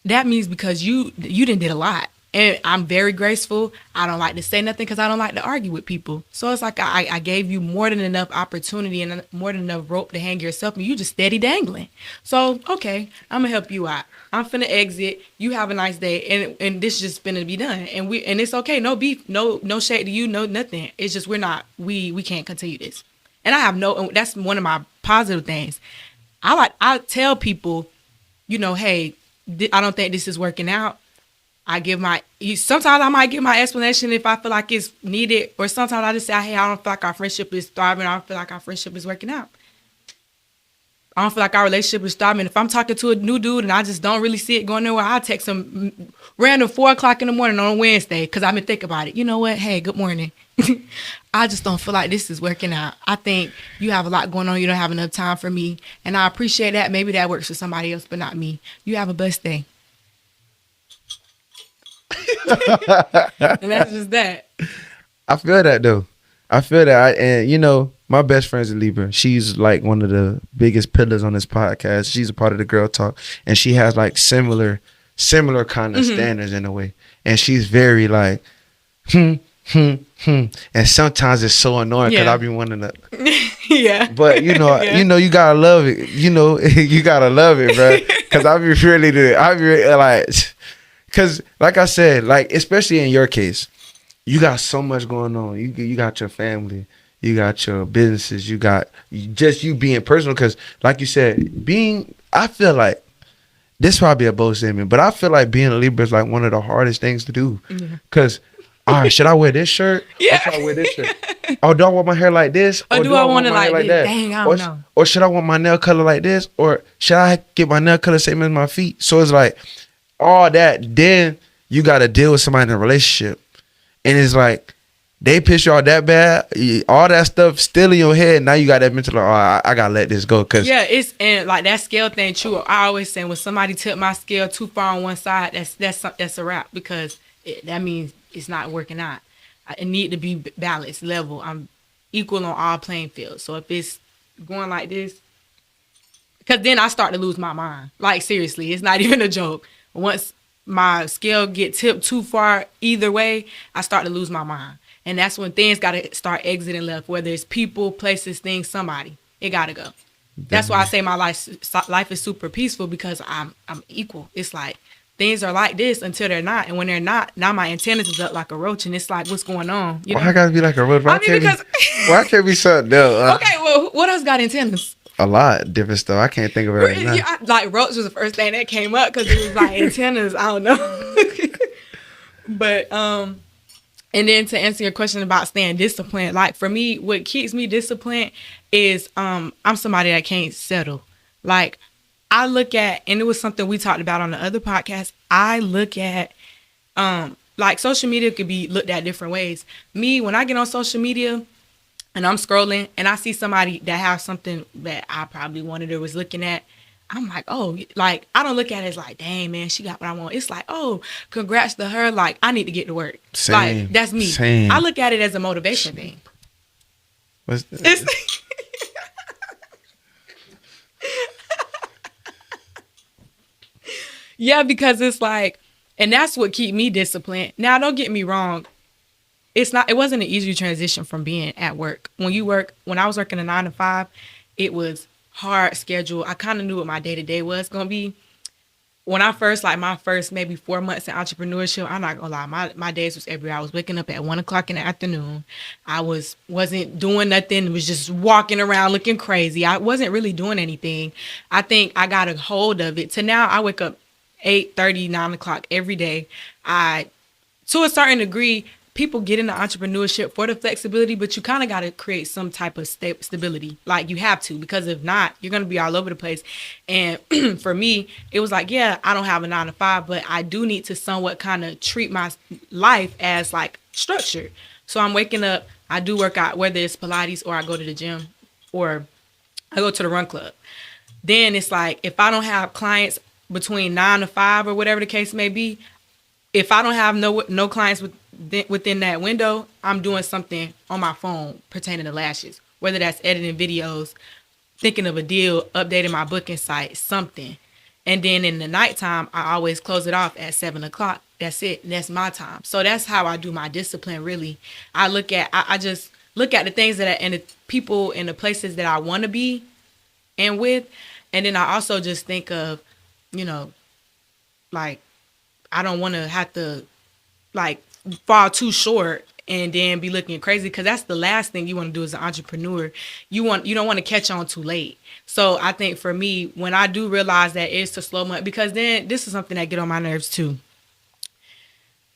that means because you didn't did a lot. And I'm very graceful. I don't like to say nothing because I don't like to argue with people. So it's like I gave you more than enough opportunity and more than enough rope to hang yourself, and you just steady dangling. So, okay, I'm going to help you out. I'm finna exit. You have a nice day. And this is just finna be done. And it's okay. No beef. No shade to you. No nothing. It's just we can't continue this. And I have that's one of my positive things. I tell people, you know, hey, I don't think this is working out. Sometimes I might give my explanation if I feel like it's needed, or sometimes I just say, hey, I don't feel like our friendship is thriving. I don't feel like our friendship is working out. I don't feel like our relationship is thriving. If I'm talking to a new dude and I just don't really see it going nowhere, I'll text him random 4:00 in the morning on a Wednesday because I've been thinking about it. You know what? Hey, good morning. I just don't feel like this is working out. I think you have a lot going on. You don't have enough time for me. And I appreciate that. Maybe that works for somebody else, but not me. You have a blessed day. And that's just that. I feel that though. I feel that. And you know, my best friend's a Libra. She's like one of the biggest pillars on this podcast. She's a part of the Girl Talk, and she has like similar kind of standards in a way. And she's very like, and sometimes it's so annoying because I be wanting to. Yeah. But you know, you gotta love it. You know, you gotta love it, bro. Because I be like. Because, like I said, like especially in your case, you got so much going on. You got your family, you got your businesses, you got just you being personal. Because, like you said, I feel like this probably a bold statement, but I feel like being a Libra is like one of the hardest things to do. Because, all right, should I wear this shirt? Yeah. Or should I wear this shirt? Or do I want my hair like this? Or do I want it my hair like that? Dang, I don't know. Or should I want my nail color like this? Or should I get my nail color same as my feet? So it's like all that. Then you got to deal with somebody in a relationship. And it's like they piss you off that bad. All that stuff still in your head. Now you got that mental, I got to let this go. Cause yeah, and like that scale thing, true. I always say when somebody tilt my scale too far on one side, that's a wrap because that means it's not working out. It need to be balanced, level. I'm equal on all playing fields. So if it's going like this, because then I start to lose my mind. Like seriously, it's not even a joke. Once my scale get tipped too far either way, I start to lose my mind. And that's when things got to start exiting left, whether it's people, places, things, somebody. It got to go. That's why I say my life is super peaceful because I'm equal. It's like things are like this until they're not. And when they're not, now my antennas is up like a roach and it's like, what's going on? You know? Why I got to be like a roach? Why can't be something else? Okay, well, what else got antennas? A lot of different stuff. I can't think of it right now. Yeah, like roach was the first thing that came up because it was like antennas. I don't know. But and then to answer your question about staying disciplined, like for me, what keeps me disciplined is I'm somebody that can't settle. Like I look at, and it was something we talked about on the other podcast. I look at like social media could be looked at different ways. Me, when I get on social media and I'm scrolling and I see somebody that has something that I probably wanted or was looking at, I'm like, oh, like, I don't look at it as like, dang, man, she got what I want. It's like, oh, congrats to her. Like, I need to get to work. Same. Like, that's me. Same. I look at it as a motivation thing. Yeah, because it's like, and that's what keep me disciplined. Now, don't get me wrong. It wasn't an easy transition from being at work. When I was working a 9 to 5, it was hard schedule. I kind of knew what my day to day was going to be. When I first, like my first maybe 4 months in entrepreneurship, I'm not gonna lie, my days was everywhere. I was waking up at 1 o'clock in the afternoon. I wasn't doing nothing, was just walking around looking crazy. I wasn't really doing anything. I think I got a hold of it. To now I wake up 8:30, 9 o'clock every day. To a certain degree, people get into entrepreneurship for the flexibility, but you kind of got to create some type of stability. Like you have to, because if not, you're going to be all over the place. And for me, it was like, yeah, I don't have a 9 to 5, but I do need to somewhat kind of treat my life as like structured. So I'm waking up, I do work out, whether it's Pilates or I go to the gym or I go to the run club. Then it's like, if I don't have clients between 9 to 5 or whatever the case may be, if I don't have no clients within that window, I'm doing something on my phone pertaining to lashes, whether that's editing videos, thinking of a deal, updating my booking site, something. And then in the nighttime, I always close it off at 7 o'clock. That's it. That's my time. So that's how I do my discipline, really. I just look at the things and the people and the places that I want to be and with. And then I also just think of, like, I don't want to have to like fall too short and then be looking crazy, because that's the last thing you want to do as an entrepreneur. You don't want to catch on too late. So I think for me, when I do realize that it's a slow month, because then this is something that get on my nerves too.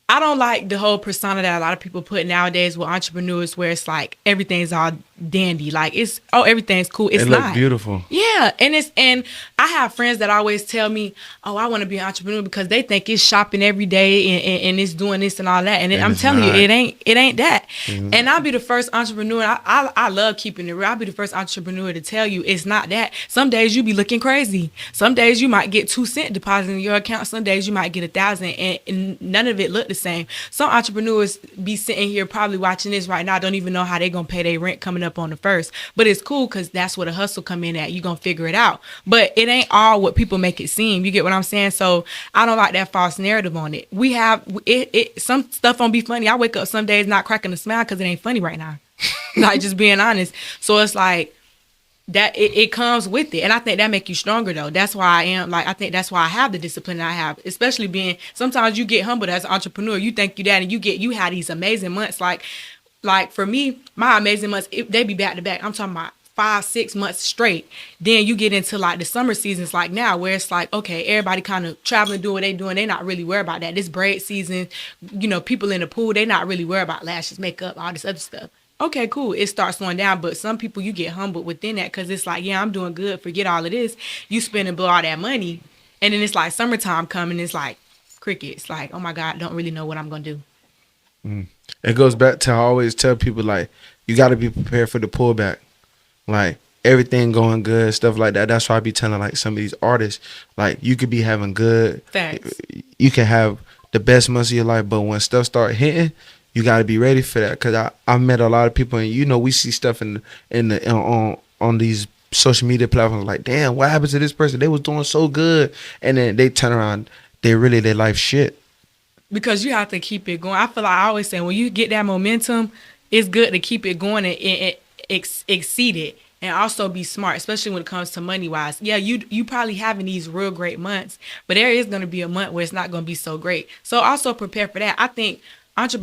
I don't like the whole persona that a lot of people put nowadays with entrepreneurs, where it's like everything's all dandy, like everything's cool. It's look not beautiful. Yeah, and I have friends that always tell me, "Oh, I want to be an entrepreneur," because they think it's shopping every day and it's doing this and all that. And I'm telling you, it ain't that. Mm-hmm. And I'll be the first entrepreneur. I love keeping it real. I'll be the first entrepreneur to tell you it's not that. Some days you be looking crazy. Some days you might get 2 cents deposited in your account. Some days you might get 1,000, and none of it look the same. Some entrepreneurs be sitting here probably watching this right now, don't even know how they gonna pay their rent coming up on the first. But it's cool, because that's where the hustle come in at. You gonna figure it out. But it ain't all what people make it seem. You get what I'm saying? So I don't like that false narrative on it. We have some stuff don't be funny. I wake up some days not cracking a smile because it ain't funny right now. Like, just being honest. So it's like that it comes with it. And I think that make you stronger though. That's why I think that's why I have the discipline I have, especially being, sometimes you get humbled as an entrepreneur. You think you that, and you have these amazing months. Like for me, my amazing months, they be back to back. I'm talking about 5-6 months straight. Then you get into like the summer seasons, like now, where it's like, okay, everybody kind of traveling, doing what they doing. They not really worried about that. This braid season, people in the pool, they not really worried about lashes, makeup, all this other stuff. Okay, cool. It starts slowing down, but some people, you get humbled within that, because it's like, yeah, I'm doing good. Forget all of this. You spend and blow all that money, and then it's like summertime coming. It's like crickets. Like, oh my God, I don't really know what I'm gonna do. It goes back to, I always tell people, like, you got to be prepared for the pullback. Like, everything going good, stuff like that. That's why I be telling, like, some of these artists, like, you could be having good. Facts. You can have the best months of your life, but when stuff start hitting, you got to be ready for that. Because I met a lot of people, and we see stuff on these social media platforms, like, damn, what happened to this person? They was doing so good, and then they turn around, their life shit. Because you have to keep it going. I feel like I always say, when you get that momentum, it's good to keep it going and exceed it, and also be smart, especially when it comes to money wise. Yeah, you probably having these real great months, but there is going to be a month where it's not going to be so great. So also prepare for that. I think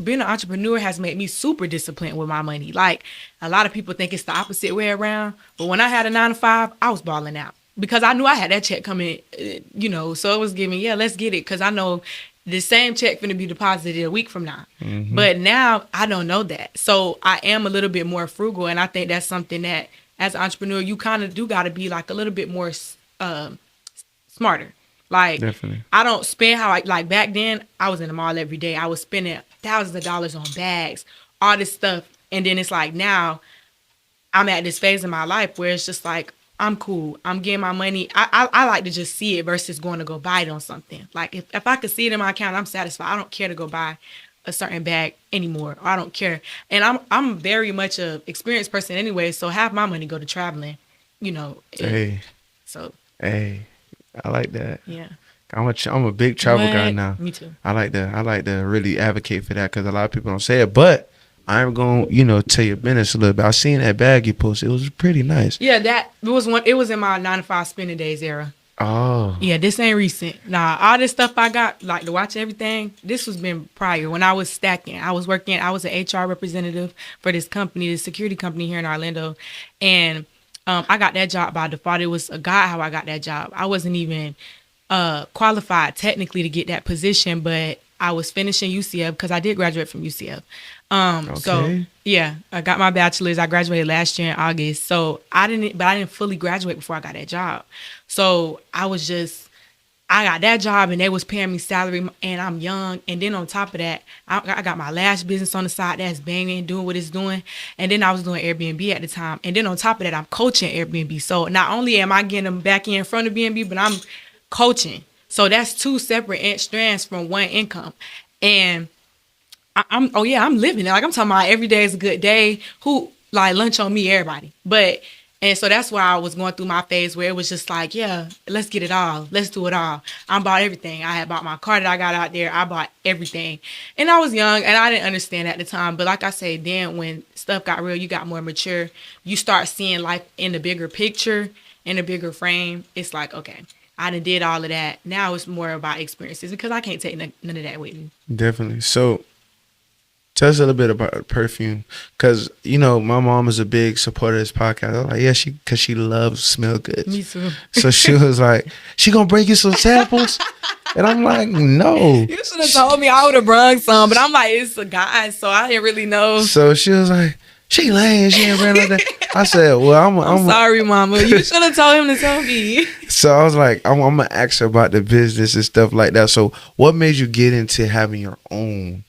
being an entrepreneur has made me super disciplined with my money. Like, a lot of people think it's the opposite way around, but when I had a 9 to 5, I was balling out, because I knew I had that check coming, so it was giving, yeah, let's get it, because I know the same check finna be deposited a week from now. Mm-hmm. But now I don't know that. So I am a little bit more frugal, and I think that's something that as an entrepreneur, you kind of do got to be like a little bit more smarter. Like, definitely. I don't spend like back then, I was in the mall every day. I was spending thousands of dollars on bags, all this stuff. And then it's like, now I'm at this phase in my life where it's just like, I'm cool. I'm getting my money. I like to just see it versus going to go buy it on something. Like, if I could see it in my account, I'm satisfied. I don't care to go buy a certain bag anymore. I don't care. And I'm very much a experienced person anyway, so half my money go to traveling, Hey. So. Hey, I like that. Yeah. I'm a big travel guy What? now. Me too. I like to really advocate for that because a lot of people don't say it. But I'm gonna tell your business a little bit. I seen that bag you posted. It was pretty nice. Yeah, that was one. It was in my 9 to 5 spending days era. Oh, Yeah, this ain't recent. Nah, all this stuff I got, like to watch everything, this was been prior. When I was stacking, I was an HR representative for this company, this security company here in Orlando. And I got that job by default. It was a God how I got that job. I wasn't even qualified technically to get that position, but I was finishing UCF because I did graduate from UCF. So Okay. yeah, I got my bachelor's. I graduated last year in August. So I didn't fully graduate before I got that job. So I got that job and they was paying me salary and I'm young. And then on top of that, I got my lash business on the side that's banging, doing what it's doing. And then I was doing Airbnb at the time. And then on top of that, I'm coaching Airbnb. So not only am I getting them back in front of Airbnb, but I'm coaching. So that's two separate strands from one income. And I'm living it. Like I'm talking about every day is a good day. Who like lunch on me, everybody. And so that's why I was going through my phase where it was just like, yeah, let's get it all. Let's do it all. I bought everything. I had bought my car that I got out there. I bought everything. And I was young and I didn't understand at the time. But like I said, then when stuff got real, you got more mature. You start seeing life in the bigger picture, in a bigger frame. It's like, okay, I done did all of that. Now it's more about experiences because I can't take none of that with me. definitely. So tell us a little bit about perfume, because my mom is a big supporter of this podcast. I was like, yeah, because she loves smell good. Me too. So she was like, she gonna bring you some samples, and I'm like, no. You should have told me I would have brung some, but I'm like, it's a guy, so I didn't really know. So she was like, she lame, she ain't bring like that. I said, well, I'm sorry, mama. You should have told him to tell me. So I was like, I'm gonna ask her about the business and stuff like that. So what made you get into having your own,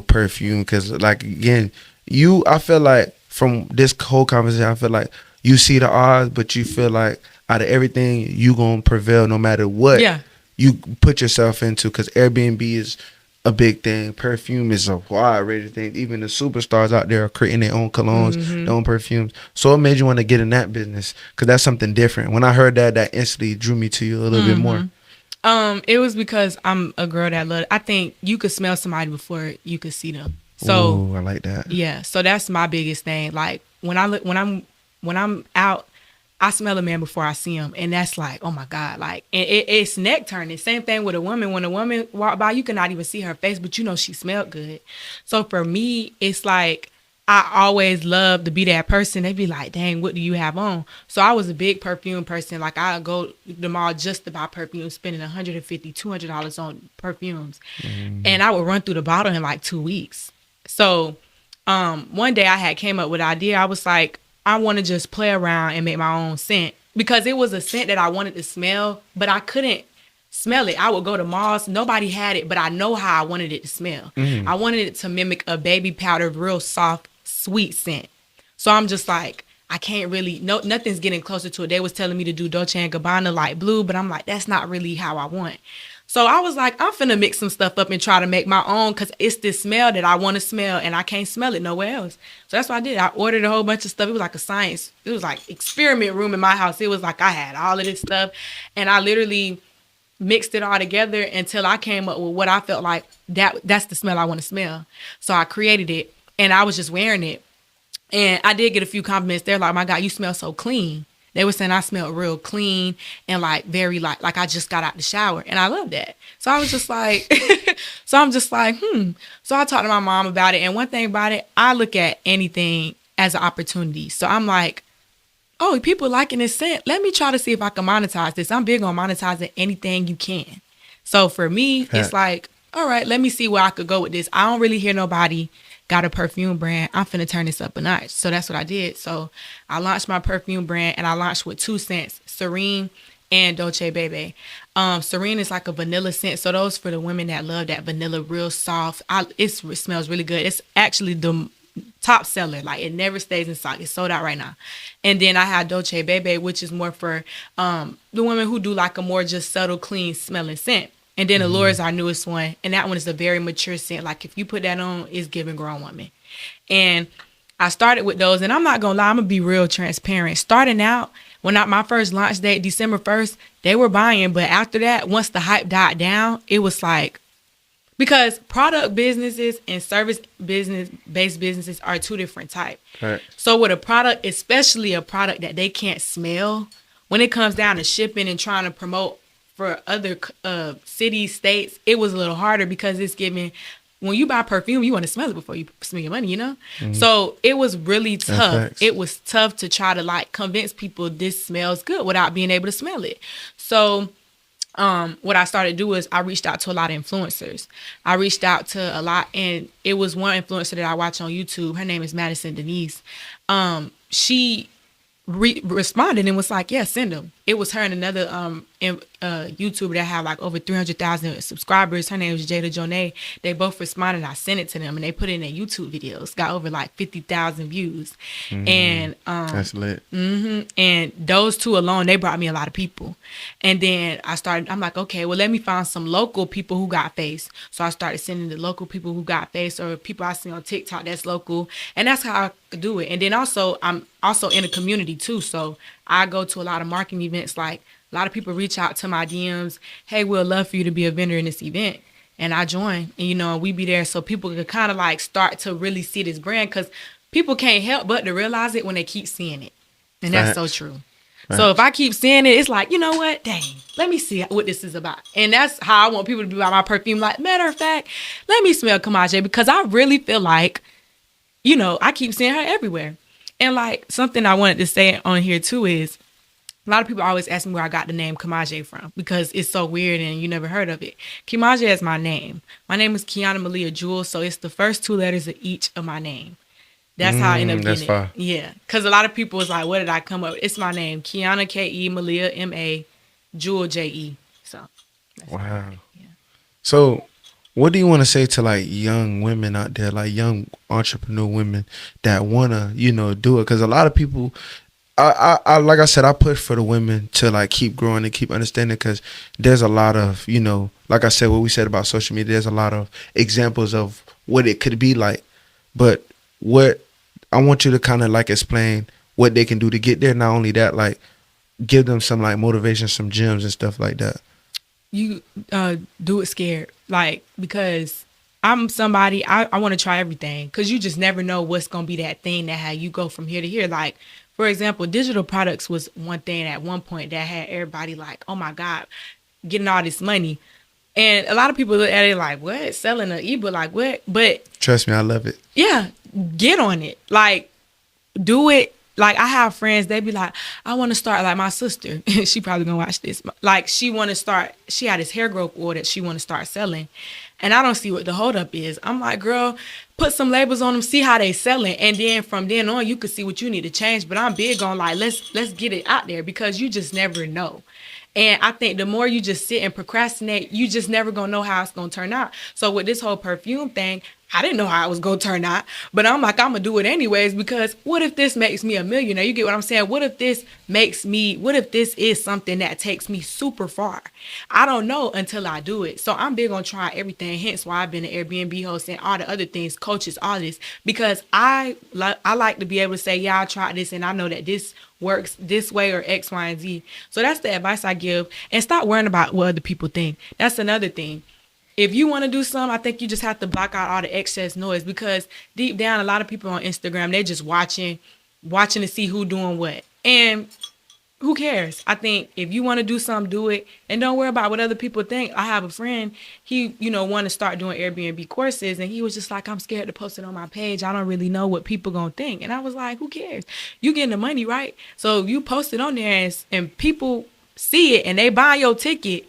perfume? Because like again, I feel like from this whole conversation, I feel like you see the odds, but you feel like out of everything, you gonna prevail no matter what. Yeah. You put yourself into, because Airbnb is a big thing. Perfume is a wide range of things. Even the superstars out there are creating their own colognes, their own perfumes. So what made you want to get in that business? Because that's something different. When I heard that instantly drew me to you a little bit more. It was because I'm a girl that I think you could smell somebody before you could see them. So Ooh, I like that. yeah, so that's my biggest thing. Like when I'm out, I smell a man before I see him, and that's like, oh my God, like, and it's neck turning. Same thing with a woman. When a woman walk by, you cannot even see her face, but she smelled good. So for me, it's like I always love to be that person. They be like, dang, what do you have on? So I was a big perfume person. Like I go to the mall just to buy perfume, spending $150, $200 on perfumes, and I would run through the bottle in like 2 weeks. So one day I had came up with an idea. I was like, I want to just play around and make my own scent, because it was a scent that I wanted to smell, but I couldn't smell it. I would go to malls. Nobody had it, but I know how I wanted it to smell. I wanted it to mimic a baby powder, real soft, sweet scent. So I'm just like, I can't really, nothing's getting closer to it. They was telling me to do Dolce & Gabbana light blue, but I'm like, that's not really how I want. So I was like, I'm finna mix some stuff up and try to make my own, because it's this smell that I want to smell and I can't smell it nowhere else. So that's what I did. I ordered a whole bunch of stuff. It was like it was like experiment room in my house. It was like I had all of this stuff, and I literally mixed it all together until I came up with what I felt like that's the smell I want to smell. So I created it and I was just wearing it. And I did get a few compliments. They're like, my God, you smell so clean. They were saying I smelled real clean and like very like I just got out the shower, and I love that. So I was just like, So I talked to my mom about it, and one thing about it, I look at anything as an opportunity. So I'm like, oh, people liking this scent. Let me try to see if I can monetize this. I'm big on monetizing anything you can. So for me, it's like, all right, let me see where I could go with this. I don't really hear nobody got a perfume brand. I'm finna turn this up a notch. So that's what I did. So I launched my perfume brand, and I launched with 2 scents, Serene and Dolce Bebe. Serene is like a vanilla scent. So those for the women that love that vanilla, real soft. It smells really good. It's actually the top seller. Like it never stays in stock. It's sold out right now. And then I had Dolce Bebe, which is more for the women who do like a more just subtle, clean smelling scent. And then Allure is our newest one. And that one is a very mature scent. Like if you put that on, it's giving grown woman. And I started with those. And I'm not going to lie, I'm going to be real transparent. Starting out, my first launch date, December 1st, they were buying. But after that, once the hype died down, it was like, because product businesses and service based businesses are two different types. Right. So with a product, especially a product that they can't smell, when it comes down to shipping and trying to promote for other cities, states, it was a little harder because it's giving. When you buy perfume, you want to smell it before you spend your money, you know? So it was really tough. facts. It was tough to try to like convince people this smells good without being able to smell it. So what I started to do is I reached out to a lot of influencers. I reached out to a lot, and it was one influencer that I watch on YouTube. Her name is Madison Denise. She responded and was like, yeah, send them. It was her and another YouTuber that had like over 300,000 subscribers. Her name was Jada Jonay. They both responded. I sent it to them, and they put it in their YouTube videos. Got over like 50,000 views. And That's lit. and those two alone, they brought me a lot of people. And then I'm like, okay, well, let me find some local people who got face. So I started sending the local people who got face, or people I see on TikTok that's local. And that's how I could do it. And then also, I'm also in a community too. So I go to a lot of marketing events. Like, a lot of people reach out to my DMs. Hey, we'd love for you to be a vendor in this event. And I join, and, you know, we be there so people can kind of like start to really see this brand, because people can't help but to realize it when they keep seeing it. And that's so true. So if I keep seeing it, it's like, you know what? Dang, let me see what this is about. And that's how I want people to be about my perfume. Like, matter of fact, let me smell Kamaje, because I really feel like, you know, I keep seeing her everywhere. And like, something I wanted to say on here too is, a lot of people always ask me where I got the name Kamaje from, because it's so weird and you never heard of it. Kamaje is my name. My name is Kiana Malia Jewel, so it's the first two letters of each of my name. That's how I end up getting it. Yeah, because a lot of people was like, "What did I come up with?" It's my name, Kiana Ke, Malia Ma, Jewel Je. So. Wow. Yeah. So, what do you want to say to like young women out there, like young entrepreneur women that wanna, you know, do it? Because a lot of people. I like I said, I push for the women to like keep growing and keep understanding, because there's a lot of, you know, like I said, what we said about social media, there's a lot of examples of what it could be like. But what I want you to kind of like explain what they can do to get there. Not only that, like give them some like motivation, some gems and stuff like that. You do it scared, like, because I'm somebody, I want to try everything, because you just never know what's going to be that thing that how you go from here to here. Like, for example, digital products was one thing at one point that had everybody like, oh my God, getting all this money. And a lot of people look at it like, what? Selling an ebook, like what? But trust me, I love it. Yeah, get on it. Like, do it. Like, I have friends, they be like, I want to start, like my sister, she probably gonna watch this. Like, she want to start, she had this hair growth oil that she want to start selling. And I don't see what the holdup is. I'm like, girl, put some labels on them, see how they selling. And then from then on, you could see what you need to change. But I'm big on like, let's get it out there, because you just never know. And I think the more you just sit and procrastinate, you just never gonna know how it's gonna turn out. So with this whole perfume thing, I didn't know how it was gonna turn out, but I'm like, I'm gonna do it anyways, because what if this makes me a millionaire? You get what I'm saying? What if this is something that takes me super far? I don't know until I do it. So I'm big on trying everything, hence why I've been an Airbnb host and all the other things, coaches, all this, because I like to be able to say, yeah, I tried this and I know that this works this way or X, Y, and Z. So that's the advice I give. And stop worrying about what other people think. That's another thing. If you want to do something, I think you just have to block out all the excess noise, because deep down, a lot of people on Instagram, they're just watching to see who doing what. And who cares? I think if you want to do something, do it. And don't worry about what other people think. I have a friend, he, want to start doing Airbnb courses. And he was just like, I'm scared to post it on my page. I don't really know what people going to think. And I was like, who cares? You getting the money, right? So you post it on there and people see it and they buy your ticket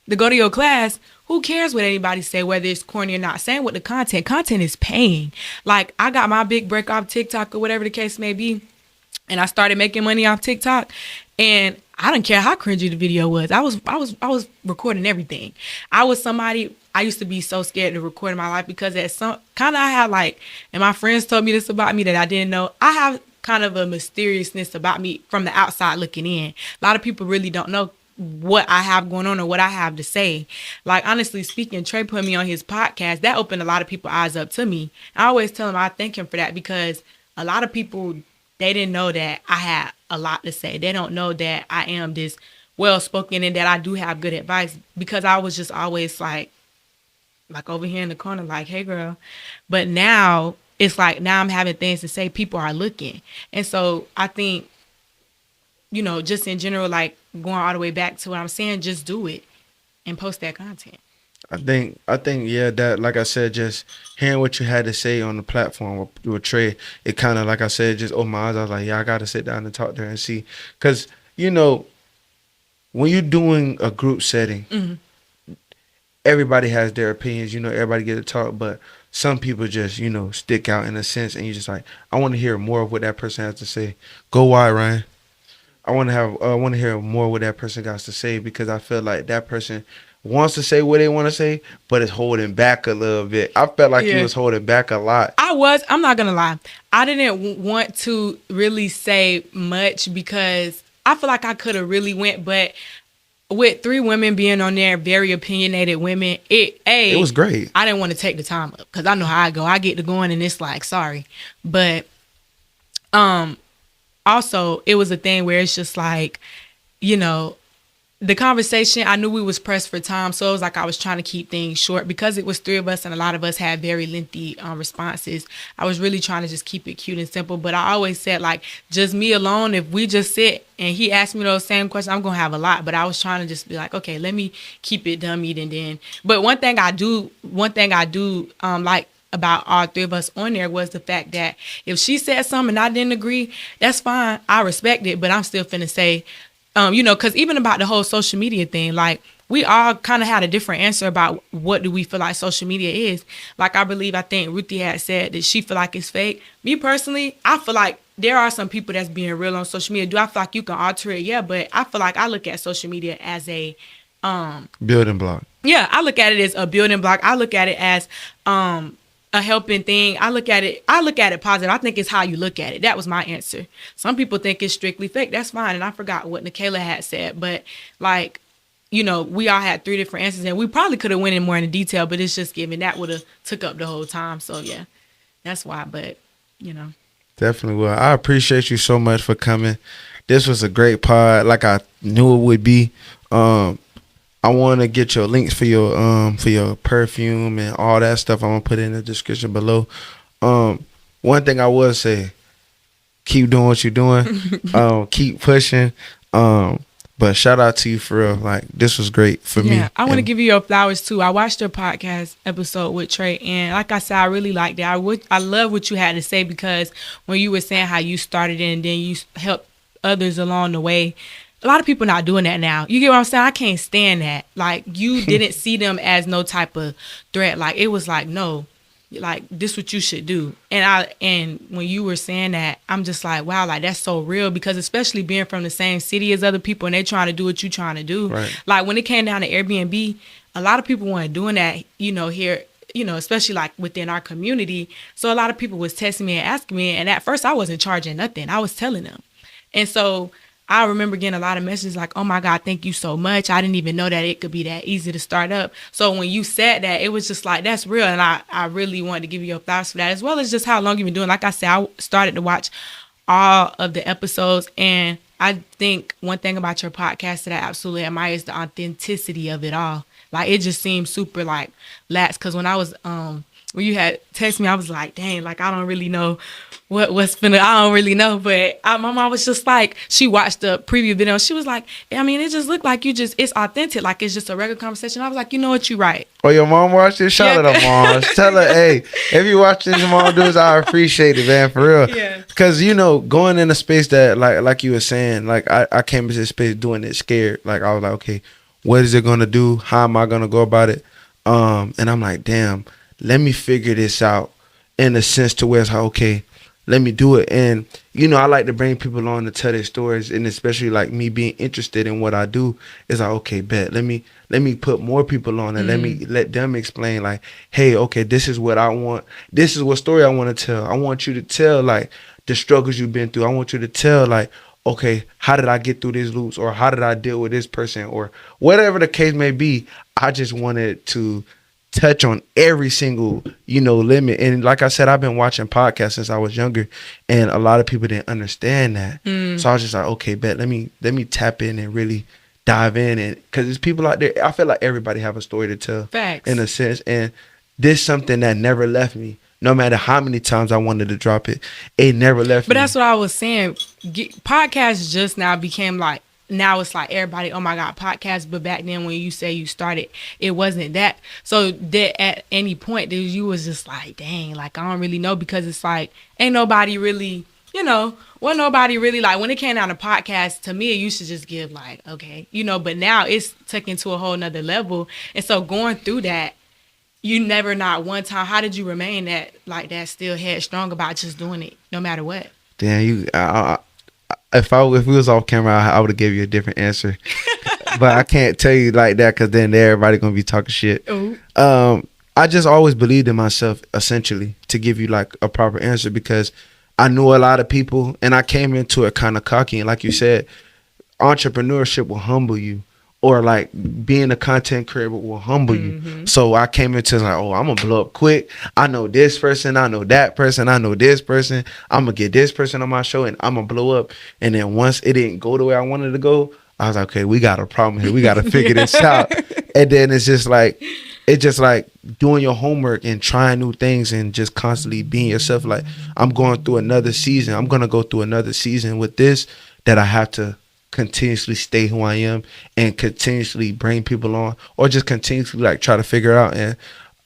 to go to your class. Who cares what anybody say, whether it's corny or not? Same with the content. Content is paying. Like, I got my big break off TikTok or whatever the case may be, and I started making money off TikTok, and I didn't care how cringy the video was. I was recording everything. I was somebody, I used to be so scared to record in my life, because at some kind of I had like, and my friends told me this about me that I didn't know. I have kind of a mysteriousness about me from the outside looking in. A lot of people really don't know what I have going on or what I have to say. Like, honestly speaking, Trey put me on his podcast. That opened a lot of people's eyes up to me. I always tell him I thank him for that, because a lot of people, they didn't know that I had a lot to say. They don't know that I am this well spoken and that I do have good advice, because I was just always like over here in the corner, like, hey girl. But now it's like, now I'm having things to say, people are looking. And so I think, just in general, like going all the way back to what I'm saying, just do it and post that content. I think, yeah, that, like I said, just hearing what you had to say on the platform with Trey, it kind of, like I said, just opened my eyes. I was like, yeah, I got to sit down and talk to her and see. Because, when you're doing a group setting, everybody has their opinions, everybody get to talk, but some people just, stick out in a sense, and you're just like, I want to hear more of what that person has to say. Go wide, Ryan. I want to hear more of what that person got to say, because I feel like that person wants to say what they want to say, but it's holding back a little bit. I felt like he was holding back a lot. I'm not gonna lie. I didn't want to really say much because I feel like I could have really went, but with 3 women being on there, very opinionated women, it was great. I didn't want to take the time up because I know how I go. I get to going and it's like, sorry. But also it was a thing where it's just like, the conversation, I knew we was pressed for time, so it was like I was trying to keep things short because it was 3 of us and a lot of us had very lengthy responses. I was really trying to just keep it cute and simple, but I always said, like, just me alone, if we just sit and he asked me those same questions, I'm going to have a lot, but I was trying to just be like, okay, let me keep it dummied. And then, but one thing I do like about all 3 of us on there was the fact that if she said something and I didn't agree, that's fine. I respect it, but I'm still finna say, because even about the whole social media thing, like, we all kind of had a different answer about what do we feel like social media is. Like, I think Ruthie had said that she feel like it's fake. Me personally, I feel like there are some people that's being real on social media. Do I feel like you can alter it? Yeah, but I feel like I look at social media as a building block. Yeah, I look at it as a building block. I look at it as a helping thing. I look at it positive. I think it's how you look at it. That was my answer. Some people think it's strictly fake. That's fine. And I forgot what Nikayla had said, but like, we all had 3 different answers, and we probably could have went in more into detail, but it's just given that would have took up the whole time. So yeah, that's why. But definitely will. I appreciate you so much for coming. This was a great pod, like I knew it would be. I want to get your links for your perfume and all that stuff. I'm going to put it in the description below. One thing I will say, keep doing what you're doing. Keep pushing. But shout out to you for real. Like, this was great for me. Yeah, I want to give you your flowers too. I watched your podcast episode with Trey, and like I said, I really liked it. I love what you had to say, because when you were saying how you started it and then you helped others along the way, a lot of people not doing that now. You get what I'm saying? I can't stand that. Like, you didn't see them as no type of threat. Like, it was like, no, like, this what you should do. And when you were saying that, I'm just like, wow, like, that's so real, because especially being from the same city as other people and they trying to do what you trying to do. Right. Like, when it came down to Airbnb, a lot of people weren't doing that, here, especially like within our community. So a lot of people was texting me and asking me, and at first I wasn't charging nothing. I was telling them. And so I remember getting a lot of messages like, oh my God, thank you so much. I didn't even know that it could be that easy to start up. So when you said that, it was just like, that's real. And I really wanted to give you your flowers for that, as well as just how long you've been doing. Like I said, I started to watch all of the episodes. And I think one thing about your podcast that I absolutely admire is the authenticity of it all. Like, it just seems super like lax. Cause when I was, when you had texted me, I was like, dang, like, I don't really know what's finna, I don't really know. But my mom was just like, she watched the preview video. She was like, I mean, it just looked like it's authentic. Like, it's just a regular conversation. I was like, you know what, you right. Oh, your mom watched this? Shout out to mom. Tell her, hey, if you watch this, mom do this, I appreciate it, man, for real. Yeah. Because, going in a space that, like you were saying, like, I came into this space doing it scared. Like, I was like, okay, what is it going to do? How am I going to go about it? And I'm like, damn, let me figure this out in a sense to where it's like, okay, let me do it. And, I like to bring people on to tell their stories, and especially like me being interested in what I do is like, okay, bet, let me put more people on and let them explain, like, hey, okay, this is what I want. This is what story I want to tell. I want you to tell, like, the struggles you've been through. I want you to tell, like, okay, how did I get through these loops, or how did I deal with this person, or whatever the case may be. I just wanted to touch on every single, limit. And like I said, I've been watching podcasts since I was younger, and a lot of people didn't understand that. So I was just like, okay, bet, let me tap in and really dive in, and because there's people out there. I feel like everybody have a story to tell. Facts. In a sense, and this is something that never left me. No matter how many times I wanted to drop it, it never left me. But that's what I was saying. Podcasts just now became like, now it's like everybody, oh my God, podcasts. But back then when you say you started, it wasn't that. So that at any point, you was just like, dang, like I don't really know, because it's like, ain't nobody really, well, nobody really, like when it came down to podcasts, to me, it used to just give like, okay, but now it's taken to a whole nother level. And so going through that, you never not one time, how did you remain that still headstrong about just doing it no matter what? Damn, if we was off camera, I would have gave you a different answer. But I can't tell you like that, because then everybody gonna be talking shit. Ooh. I just always believed in myself, essentially, to give you like a proper answer, because I knew a lot of people, and I came into it kind of cocky. And like you said, entrepreneurship will humble you, or like being a content creator will humble you. So I came into like, oh, I'm gonna blow up quick. I know this person, I know that person, I know this person. I'm gonna get this person on my show, and I'm gonna blow up. And then once it didn't go the way I wanted to go, I was like, okay, we got a problem here. We got to figure this out. And then it's just like doing your homework and trying new things and just constantly being yourself. Like, I'm going through another season. I'm going to go through another season with this, that I have to continuously stay who I am and continuously bring people on, or just continuously like try to figure out. And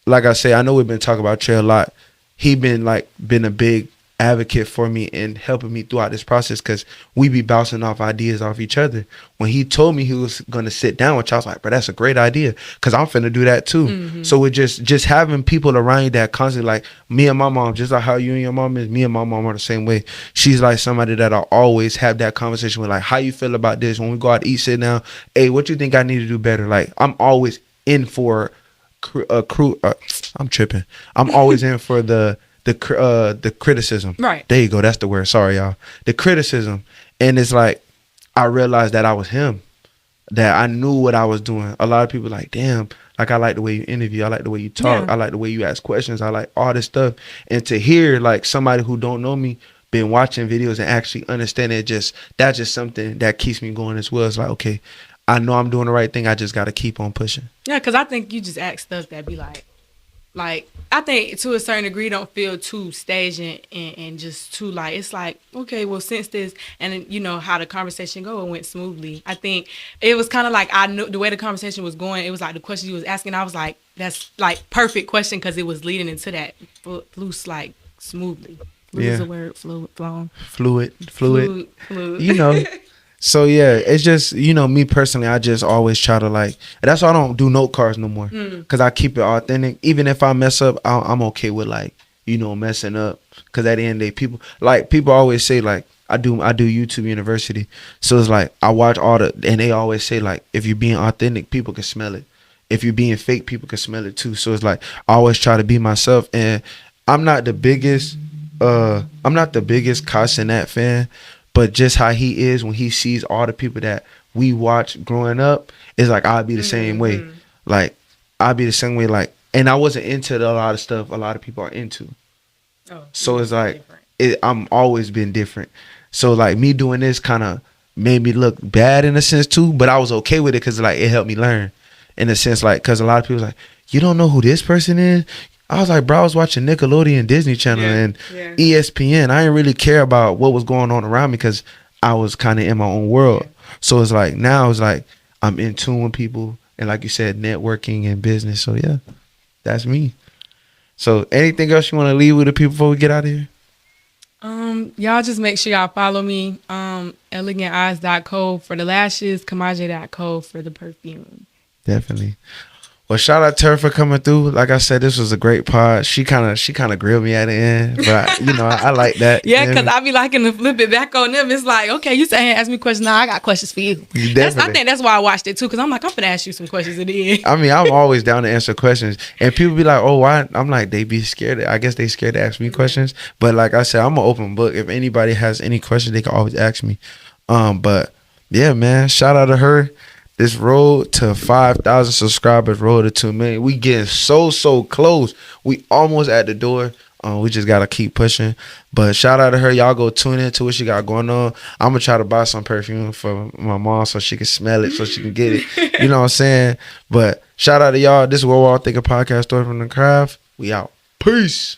like I say, I know we've been talking about Trey a lot. He been a big advocate for me and helping me throughout this process, because we be bouncing off ideas off each other. When he told me he was going to sit down with you, I was like, bro, that's a great idea, because I'm finna do that too. So with just having people around you that constantly, like me and my mom, just like how you and your mom is, me and my mom are the same way. She's like somebody that I always have that conversation with, like, how you feel about this? When we go out to eat, sit down, hey, what you think I need to do better? Like, I'm always in for I'm tripping. I'm always in for the criticism. Right. There you go. That's the word. Sorry, y'all. The criticism. And it's like, I realized that I was him, that I knew what I was doing. A lot of people like, damn, like, I like the way you interview. I like the way you talk. Yeah. I like the way you ask questions. I like all this stuff. And to hear like somebody who don't know me, been watching videos and actually understand it, that's just something that keeps me going as well. It's like, okay, I know I'm doing the right thing. I just got to keep on pushing. Yeah, because I think you just ask stuff that be like, I think to a certain degree don't feel too staged and just too like, it's like, okay, well, since this, and then, how the conversation go, it went smoothly. I think it was kind of like, I knew the way the conversation was going, it was like the question you was asking, I was like, that's like perfect question, because it was leading into that loose, like smoothly. Is a word, fluid. So yeah, it's just, me personally, I just always try to like, that's why I don't do note cards no more, because I keep it authentic. Even if I mess up, I'm okay with like, messing up, because at the end of the day, people always say like, I do YouTube University, so it's like I watch and they always say like, if you're being authentic, people can smell it. If you're being fake, people can smell it too. So it's like, I always try to be myself, and I'm not the biggest Kai Cenat fan. But just how he is when he sees all the people that we watched growing up, it's like, I'd be the same way. Like, I'd be the same way. Like, and I wasn't into a lot of stuff a lot of people are into. So it's like, I'm always been different. So like, me doing this kind of made me look bad in a sense too, but I was okay with it, because like, it helped me learn in a sense. Like, because a lot of people was like, you don't know who this person is? I was like, bro, I was watching Nickelodeon, Disney Channel, and ESPN. I didn't really care about what was going on around me, because I was kind of in my own world. So it's like, now it's like, I'm in tune with people, and like you said, networking and business. So yeah, that's me. So anything else you want to leave with the people before we get out of here? Y'all just make sure y'all follow me. ElegantEyes.co for the lashes, Kamaje.co for the perfume. Definitely. Well, shout out to her for coming through. Like I said, this was a great pod. She kind of grilled me at the end, but I like that. Yeah, because I be liking to flip it back on them. It's like, okay, you say, ask me questions. Now I got questions for you. I think that's why I watched it too, because I'm like, I'm gonna ask you some questions at the end. I mean, I'm always down to answer questions, and people be like, oh, why? I'm like, they be scared. I guess they scared to ask me questions. But like I said, I'm an open book. If anybody has any questions, they can always ask me. But yeah, man, shout out to her. This road to 5,000 subscribers, road to 2 million. We getting so close. We almost at the door. We just gotta keep pushing. But shout out to her. Y'all go tune into what she got going on. I'm gonna try to buy some perfume for my mom so she can smell it, so she can get it. You know what I'm saying? But shout out to y'all. This is What We're All Thinking podcast, Story from the Craft. We out. Peace.